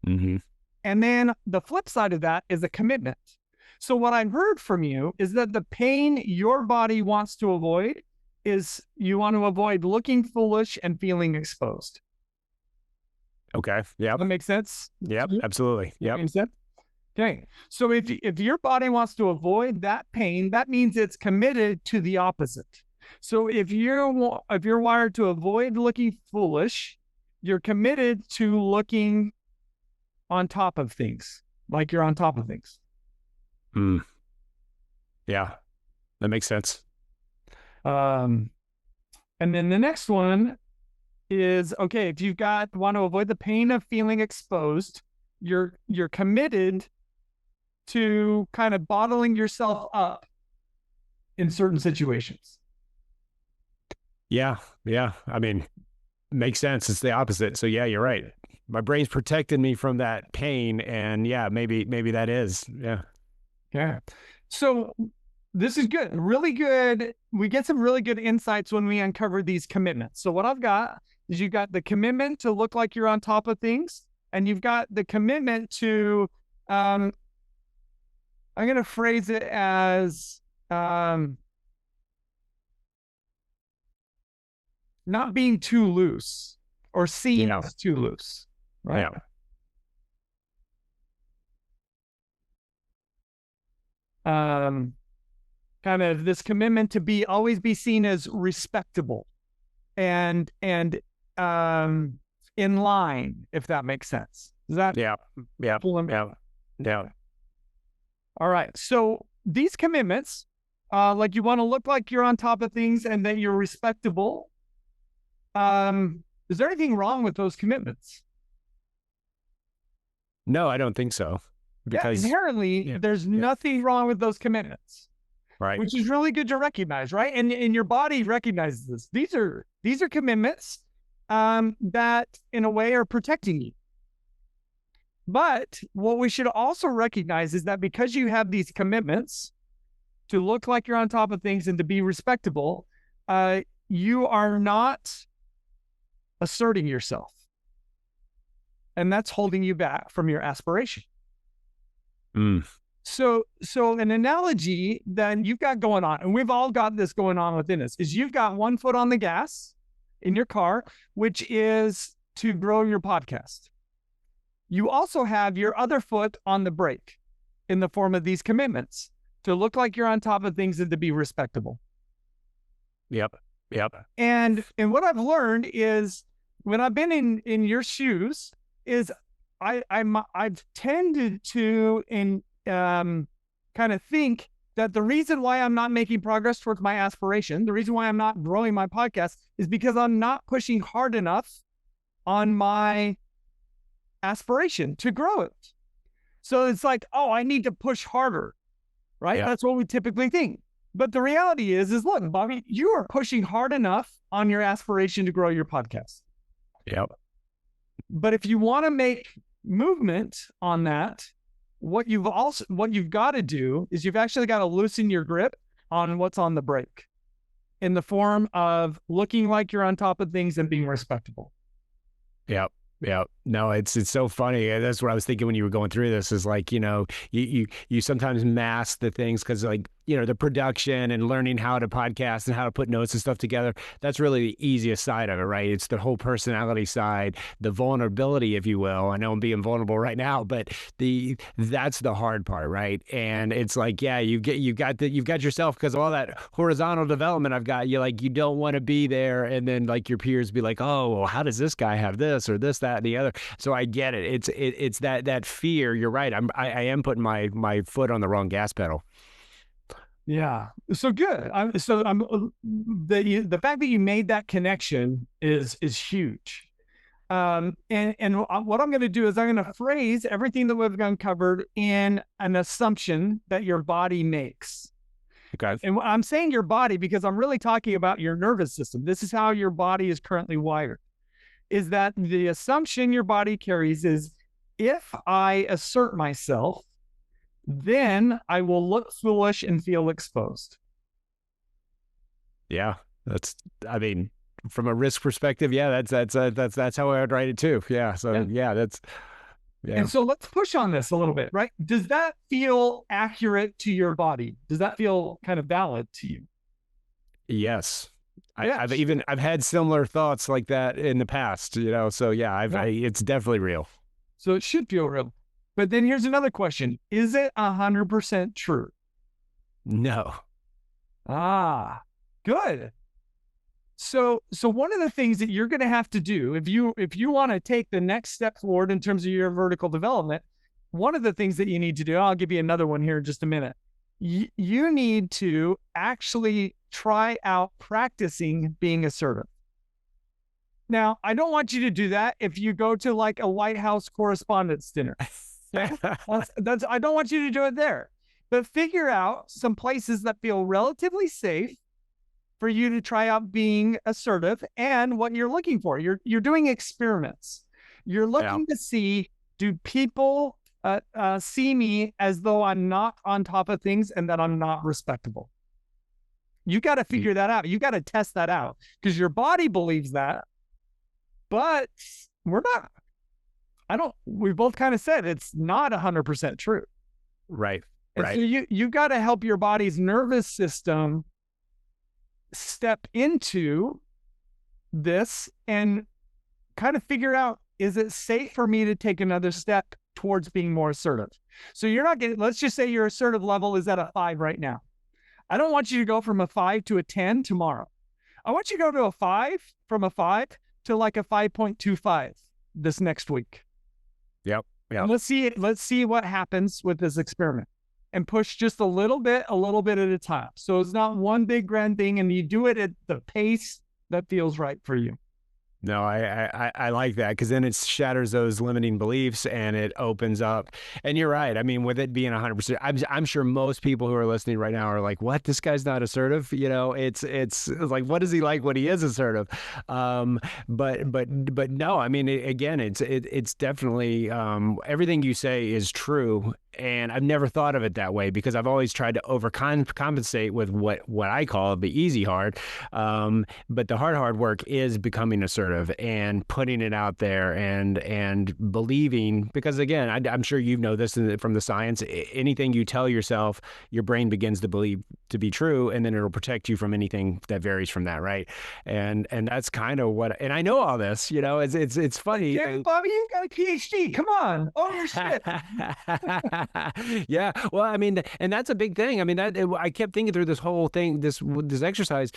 Mm-hmm. And then the flip side of that is a commitment. So what I've heard from you is that the pain your body wants to avoid is you want to avoid looking foolish and feeling exposed. Okay. Yeah. That makes sense? Yep. Absolutely. Yep. Makes sense? Okay. So if your body wants to avoid that pain, that means it's committed to the opposite. So if you're wired to avoid looking foolish, you're committed to looking on top of things, like you're on top of things. Yeah, that makes sense. And then the next one is, okay, if you've want to avoid the pain of feeling exposed, you're committed to kind of bottling yourself up in certain situations. Yeah. I mean, makes sense. It's the opposite. So yeah, you're right. My brain's protected me from that pain, and yeah, maybe that is. Yeah. Yeah. So this is good. Really good. We get some really good insights when we uncover these commitments. So what I've got is you've got the commitment to look like you're on top of things, and you've got the commitment to, I'm going to phrase it as not being too loose or seen as too loose, right? Yeah. Kind of this commitment to always be seen as respectable and in line, if that makes sense. Does that? Yeah. All right. So these commitments, like you want to look like you're on top of things and that you're respectable. Is there anything wrong with those commitments? No, I don't think so. Because inherently, there's nothing wrong with those commitments, right? Which is really good to recognize, right? And your body recognizes this. These are commitments that, in a way, are protecting you. But what we should also recognize is that because you have these commitments to look like you're on top of things and to be respectable, you are not asserting yourself, and that's holding you back from your aspiration. So an analogy that you've got going on, and we've all got this going on within us, is you've got one foot on the gas in your car, which is to grow your podcast. You also have your other foot on the brake in the form of these commitments to look like you're on top of things and to be respectable. Yep. And what I've learned is when I've been in your shoes is I've tended to kind of think that the reason why I'm not making progress towards my aspiration, the reason why I'm not growing my podcast, is because I'm not pushing hard enough on my aspiration to grow it. So it's like, oh, I need to push harder, right? Yeah. That's what we typically think. But the reality is look, Bobby, you are pushing hard enough on your aspiration to grow your podcast. Yep. But if you want to make movement on that, what you've got to do is you've actually got to loosen your grip on what's on the brake in the form of looking like you're on top of things and being respectable. Yep. Yeah, no, it's so funny. That's what I was thinking when you were going through this. Is like, you sometimes mask the things because, like, the production and learning how to podcast and how to put notes and stuff together. That's really the easiest side of it, right? It's the whole personality side, the vulnerability, if you will. I know I'm being vulnerable right now, but that's the hard part, right? And it's like, yeah, you've got yourself because of all that horizontal development I've got. You don't want to be there, and then like your peers be like, oh, well, how does this guy have this or this, that, and the other? So I get it. It's that fear. You're right. I am putting my foot on the wrong gas pedal. Yeah. So good. The fact that you made that connection is huge. And what I'm going to do is I'm going to phrase everything that we've uncovered in an assumption that your body makes. Okay. And I'm saying your body because I'm really talking about your nervous system. This is how your body is currently wired. Is that the assumption your body carries is if I assert myself, then I will look foolish and feel exposed. Yeah, from a risk perspective, yeah, that's how I would write it too. Yeah, so yeah, that's yeah. And so let's push on this a little bit, right? Does that feel accurate to your body? Does that feel kind of valid to you? Yes. Yes. I've had similar thoughts like that in the past, so yeah, it's definitely real. So it should feel real. But then here's another question. Is it 100% true? No. Ah, good. So one of the things that you're going to have to do if you want to take the next step forward in terms of your vertical development, one of the things that you need to do, I'll give you another one here in just a minute. You need to actually try out practicing being assertive. Now, I don't want you to do that if you go to like a White House Correspondents' Dinner. I don't want you to do it there. But figure out some places that feel relatively safe for you to try out being assertive and what you're looking for. You're doing experiments. You're looking to see, do people see me as though I'm not on top of things and that I'm not respectable? You got to figure that out. You got to test that out because your body believes that, but we're not. We both kind of said it's not 100% true. Right. And right. so you got to help your body's nervous system step into this and kind of figure out, is it safe for me to take another step towards being more assertive? So you're not getting, let's just say your assertive level is at a 5 right now. I don't want you to go from a 5 to a 10 tomorrow. I want you to go to a 5, from a 5 to like a 5.25 this next week. Yep. And let's see what happens with this experiment and push just a little bit at a time. So it's not one big grand thing and you do it at the pace that feels right for you. No, I like that because then it shatters those limiting beliefs and it opens up. And you're right. I mean, with it being 100%, I'm sure most people who are listening right now are like, "What? This guy's not assertive?" It's like, what is he like when he is assertive? But no. I mean, again, it's definitely everything you say is true. And I've never thought of it that way because I've always tried to overcompensate with what I call the easy hard. But the hard work is becoming assertive and putting it out there and believing, because again, I'm sure you know this from the science, anything you tell yourself, your brain begins to believe to be true, and then it'll protect you from anything that varies from that. Right. And that's kind of and I know all this, it's funny. Yeah, Bobby, you've got a PhD. Come on. Oh, your shit. Yeah. Well, I mean, and that's a big thing. I mean, I kept thinking through this whole thing, this exercise.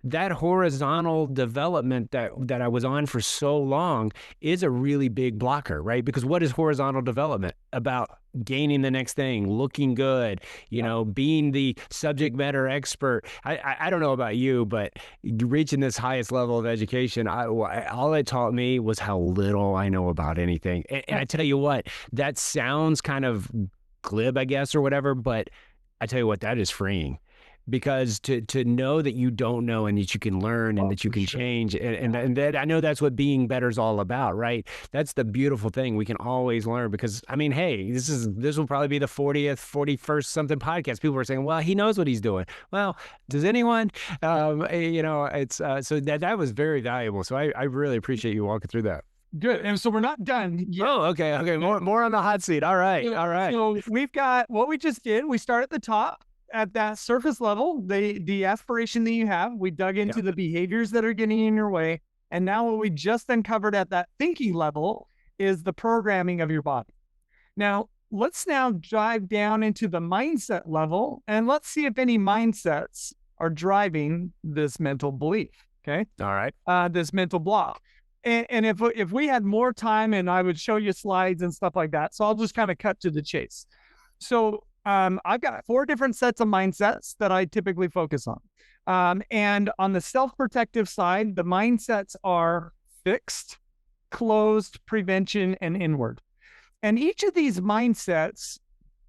that horizontal development that I was on for so long is a really big blocker, right? Because what is horizontal development? About gaining the next thing, looking good, being the subject matter expert. I don't know about you, but reaching this highest level of education, all it taught me was how little I know about anything. And I tell you what, that sounds kind of glib, I guess, or whatever, but I tell you what, that is freeing. Because to know that you don't know and that you can learn and Oh, that you for can sure. change and that I know that's what being better is all about, right? That's the beautiful thing. We can always learn because I mean, hey, this will probably be the 40th, 41st something podcast. People are saying, well, he knows what he's doing. Well, does anyone? It's so that was very valuable. So I really appreciate you walking through that. Good. And so we're not done yet. Oh, okay. More on the hot seat. All right. All right. So we've got what we just did. We start at the top at that surface level, the aspiration that you have. We dug into the behaviors that are getting in your way. And now what we just uncovered at that thinking level is the programming of your body. Now, let's now dive down into the mindset level and let's see if any mindsets are driving this mental belief. Okay. All right. This mental block. And if we had more time and I would show you slides and stuff like that. So I'll just kind of cut to the chase. So I've got 4 different sets of mindsets that I typically focus on. And on the self-protective side, the mindsets are fixed, closed, prevention, and inward. And each of these mindsets,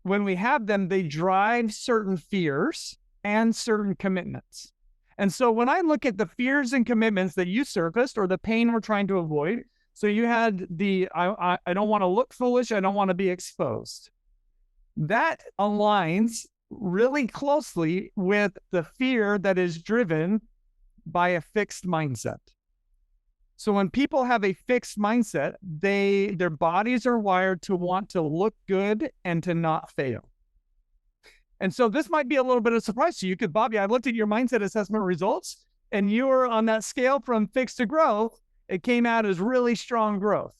when we have them, they drive certain fears and certain commitments. And so when I look at the fears and commitments that you surfaced or the pain we're trying to avoid, so you had I don't want to look foolish, I don't want to be exposed. That aligns really closely with the fear that is driven by a fixed mindset. So when people have a fixed mindset, their bodies are wired to want to look good and to not fail. And so this might be a little bit of a surprise to you because, Bobby, I looked at your mindset assessment results and you were on that scale from fixed to growth. It came out as really strong growth.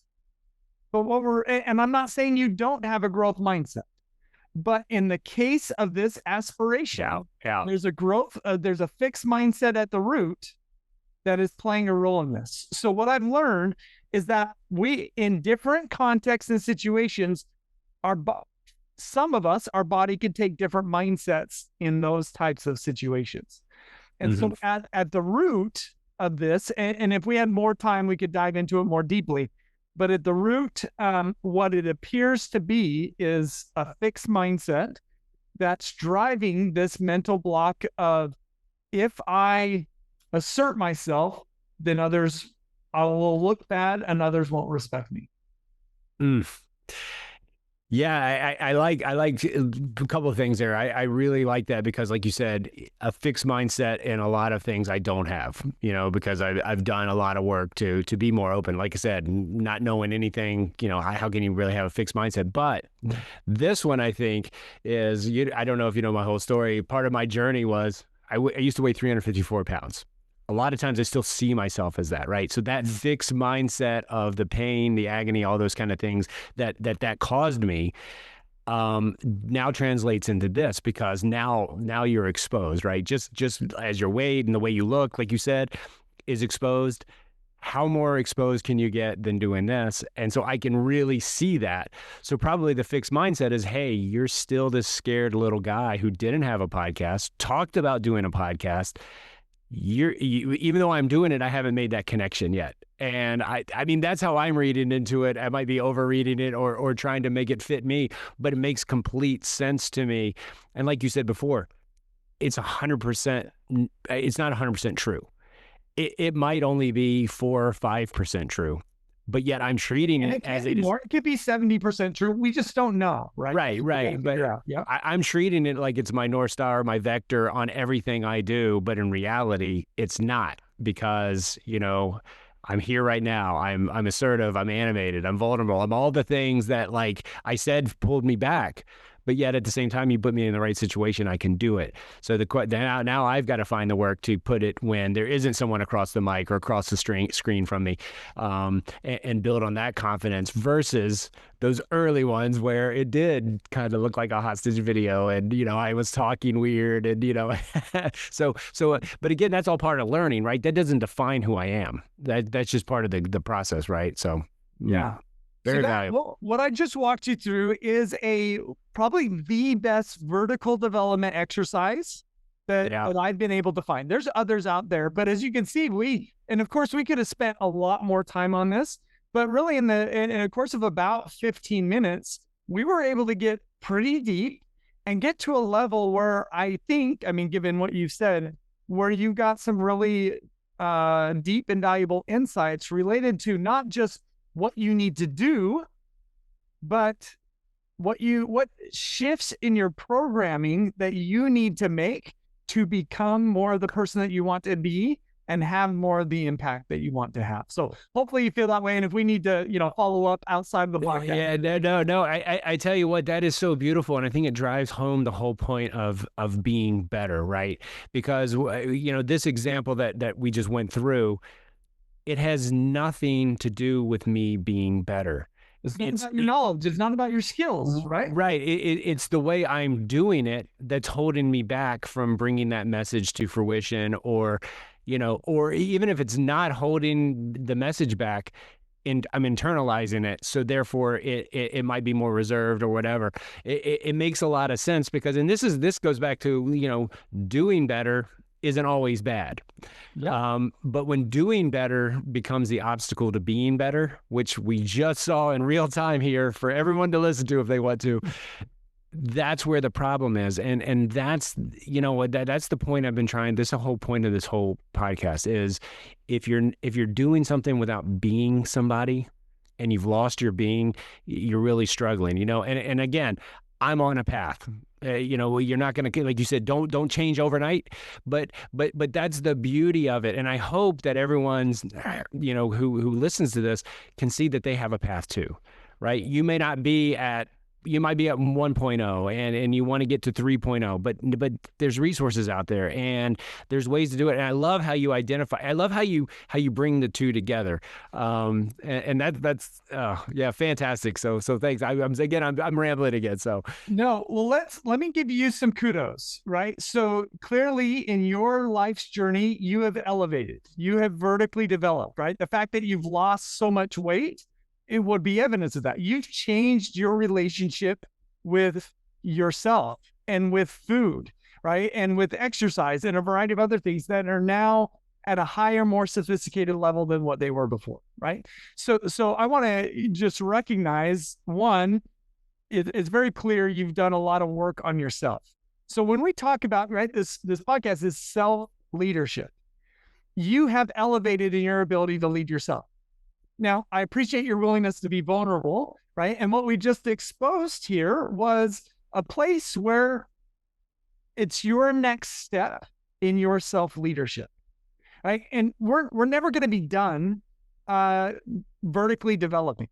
But and I'm not saying you don't have a growth mindset, but in the case of this aspiration, there's a fixed mindset at the root that is playing a role in this. So what I've learned is that we, in different contexts and situations, some of us, our body could take different mindsets in those types of situations. And so at the root of this, and if we had more time, we could dive into it more deeply. But at the root, what it appears to be is a fixed mindset that's driving this mental block of, if I assert myself, then I will look bad and others won't respect me. Yeah, I like a couple of things there. I really like that because, like you said, a fixed mindset in a lot of things I don't have, because I've done a lot of work to be more open. Like I said, not knowing anything, how can you really have a fixed mindset? But this one, I think, is, I don't know if you know my whole story. Part of my journey was I used to weigh 354 pounds. A lot of times I still see myself as that, right? So that fixed mindset of the pain, the agony, all those kind of things that caused me now translates into this, because now you're exposed, right? Just as your weight and the way you look, like you said, is exposed. How more exposed can you get than doing this? And so I can really see that. So probably the fixed mindset is, hey, you're still this scared little guy who didn't have a podcast, talked about doing a podcast. Even though I'm doing it, I haven't made that connection yet. And I mean, that's how I'm reading into it. I might be overreading it or trying to make it fit me, but it makes complete sense to me. And like you said before, it's not 100% true. It might only be 4 or 5% true, but yet I'm treating it as it is. It could be 70% true. We just don't know, right? Right. But I'm treating it like it's my North Star, my vector on everything I do. But in reality, it's not, because, I'm here right now. I'm assertive. I'm animated. I'm vulnerable. I'm all the things that, like I said, pulled me back. but yet at the same time, you put me in the right situation, I can do it. So now I've got to find the work to put it when there isn't someone across the mic or across the screen from me, and build on that confidence versus those early ones where it did kind of look like a hostage video, and I was talking weird, and but again, that's all part of learning, right? That doesn't define who I am. That's just part of the process, right? So Yeah. very valuable. What I just walked you through is probably the best vertical development exercise that I've been able to find. There's others out there, but as you can see, and of course we could have spent a lot more time on this, but really in a course of about 15 minutes, we were able to get pretty deep and get to a level where I think, given what you've said, where you got some really deep and valuable insights related to not just what you need to do, but what shifts in your programming that you need to make to become more of the person that you want to be and have more of the impact that you want to have. So hopefully you feel that way. And if we need to, follow up outside of the podcast. Yeah, no. I tell you what, that is so beautiful. And I think it drives home the whole point of being better, right? Because, this example that we just went through, it has nothing to do with me being better. It's not about your knowledge. It's not about your skills, right? Right. It's the way I'm doing it that's holding me back from bringing that message to fruition, or even if it's not holding the message back, and I'm internalizing it. So therefore it might be more reserved or whatever. It makes a lot of sense because, and this goes back to, doing better isn't always bad. Yeah. But when doing better becomes the obstacle to being better, which we just saw in real time here for everyone to listen to if they want to, that's where the problem is. And that's, that's the point I've been trying. This is the whole point of this whole podcast is if you're doing something without being somebody and you've lost your being, you're really struggling, and again, I'm on a path. You're not going to, like you said, don't change overnight, but that's the beauty of it. And I hope that everyone's, who listens to this can see that they have a path too, right? You might be at 1.0 and you want to get to 3.0, but there's resources out there and there's ways to do it. And I love how you identify. I love how you bring the two together. And that's fantastic. So thanks. I'm rambling again. So no, well, let me give you some kudos, right? So clearly in your life's journey, you have elevated, you have vertically developed, right? The fact that you've lost so much weight, it would be evidence of that. You've changed your relationship with yourself and with food, right? And with exercise and a variety of other things that are now at a higher, more sophisticated level than what they were before, right? So I want to just recognize, one, it's very clear you've done a lot of work on yourself. So when we talk about, right, this podcast is self-leadership. You have elevated in your ability to lead yourself. Now, I appreciate your willingness to be vulnerable, right? And what we just exposed here was a place where it's your next step in your self-leadership, right? And we're never going to be done vertically developing.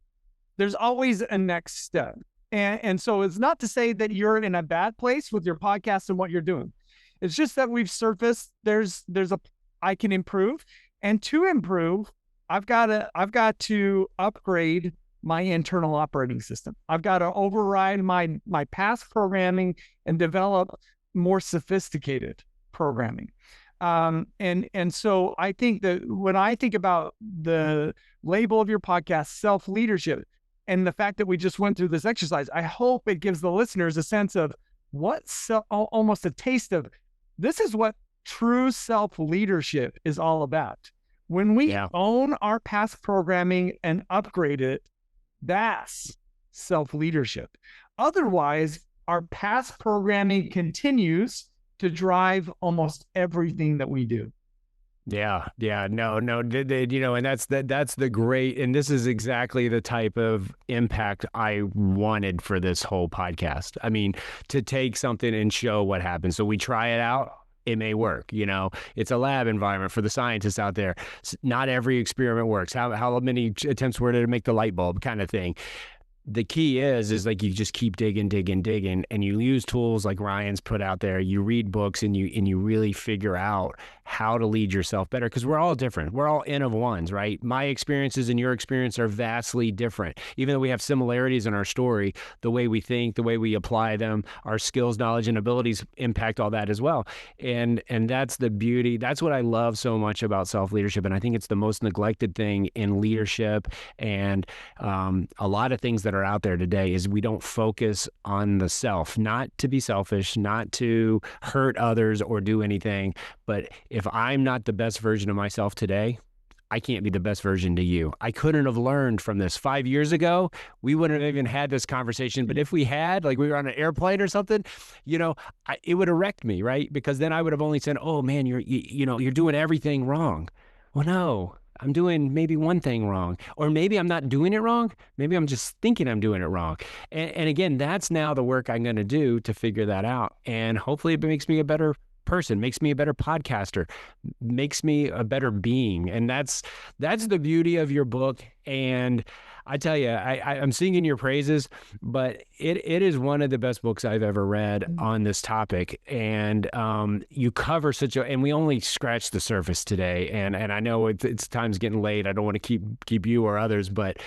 There's always a next step. And so it's not to say that you're in a bad place with your podcast and what you're doing. It's just that we've surfaced, I can improve. And to improve, I've got to upgrade my internal operating system. I've got to override my past programming and develop more sophisticated programming. And so I think that when I think about the label of your podcast, self-leadership, and the fact that we just went through this exercise, I hope it gives the listeners a sense of almost a taste of, this is what true self-leadership is all about. When we own our past programming and upgrade it, that's self-leadership. Otherwise, our past programming continues to drive almost everything that we do. No, and that's the great, and this is exactly the type of impact I wanted for this whole podcast. I mean, to take something and show what happens. So we try it out. It may work, it's a lab environment for the scientists out there. Not every experiment works. How many attempts were there to make the light bulb kind of thing? the key is like you just keep digging, digging, digging, and you use tools like Ryan's put out there. You read books and you really figure out how to lead yourself better because we're all different. We're all N of ones, right? My experiences and your experience are vastly different. Even though we have similarities in our story, the way we think, the way we apply them, our skills, knowledge, and abilities impact all that as well. And that's the beauty. That's what I love so much about self-leadership. And I think it's the most neglected thing in leadership and a lot of things that are out there today is we don't focus on the self, not to be selfish, not to hurt others or do anything. But if I'm not the best version of myself today, I can't be the best version to you. I couldn't have learned from this 5 years ago. We wouldn't have even had this conversation. But if we had, like we were on an airplane or something, it would have wrecked me, right? Because then I would have only said, "Oh man, you're doing everything wrong." Well, no, I'm doing maybe one thing wrong, or maybe I'm not doing it wrong. Maybe I'm just thinking I'm doing it wrong. And again, that's now the work I'm going to do to figure that out. And hopefully it makes me a better person, makes me a better podcaster, makes me a better being. And that's the beauty of your book. And I tell you, I'm singing your praises, but it is one of the best books I've ever read on this topic. And you cover and we only scratched the surface today. And I know it's time's getting late. I don't want to keep you or others, but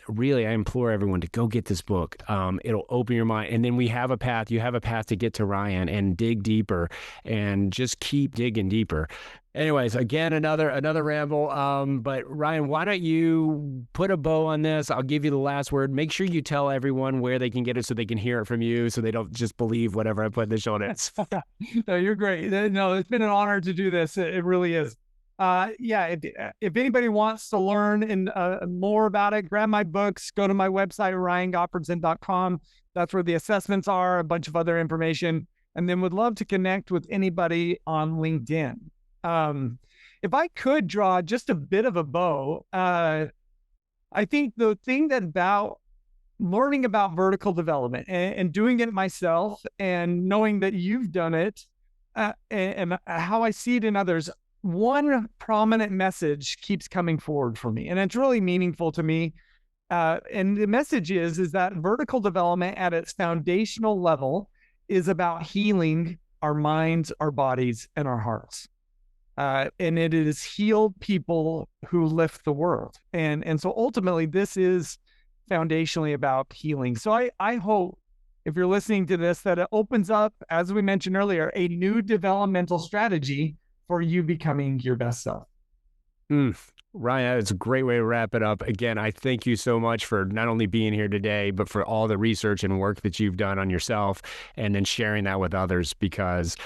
really, I implore everyone to go get this book. It'll open your mind. And then you have a path to get to Ryan and dig deeper and just keep digging deeper. Anyways, again, another ramble. But Ryan, why don't you put a bow on this? I'll give you the last word. Make sure you tell everyone where they can get it so they can hear it from you, so they don't just believe whatever I put in the show notes. No, you're great. No, it's been an honor to do this. It really is. If anybody wants to learn more about it, grab my books, go to my website, ryangottfredson.com. That's where the assessments are, a bunch of other information, and then would love to connect with anybody on LinkedIn. If I could draw just a bit of a bow, I think the thing that about learning about vertical development and doing it myself and knowing that you've done it and how I see it in others, one prominent message keeps coming forward for me, and it's really meaningful to me. And the message is that vertical development at its foundational level is about healing our minds, our bodies, and our hearts. And it is healed people who lift the world. And so ultimately, this is foundationally about healing. So I hope if you're listening to this, that it opens up, as we mentioned earlier, a new developmental strategy for you becoming your best self. Ryan, it's a great way to wrap it up. Again, I thank you so much for not only being here today, but for all the research and work that you've done on yourself and then sharing that with others, because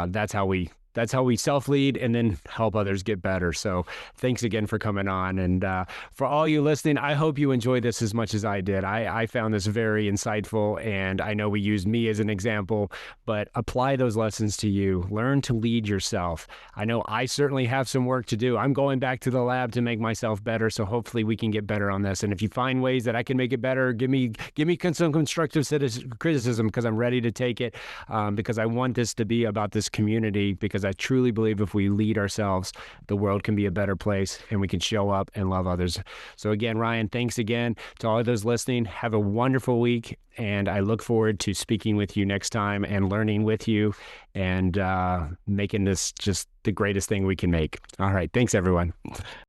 that's how we self-lead and then help others get better. So thanks again for coming on. And for all you listening, I hope you enjoyed this as much as I did. I found this very insightful, and I know we used me as an example, but apply those lessons to you. Learn to lead yourself. I know I certainly have some work to do. I'm going back to the lab to make myself better. So hopefully we can get better on this. And if you find ways that I can make it better, give me some constructive criticism, because I'm ready to take it, because I want this to be about this community, because I truly believe if we lead ourselves, the world can be a better place and we can show up and love others. So again, Ryan, thanks again to all of those listening. Have a wonderful week, and I look forward to speaking with you next time and learning with you and making this just the greatest thing we can make. All right. Thanks, everyone.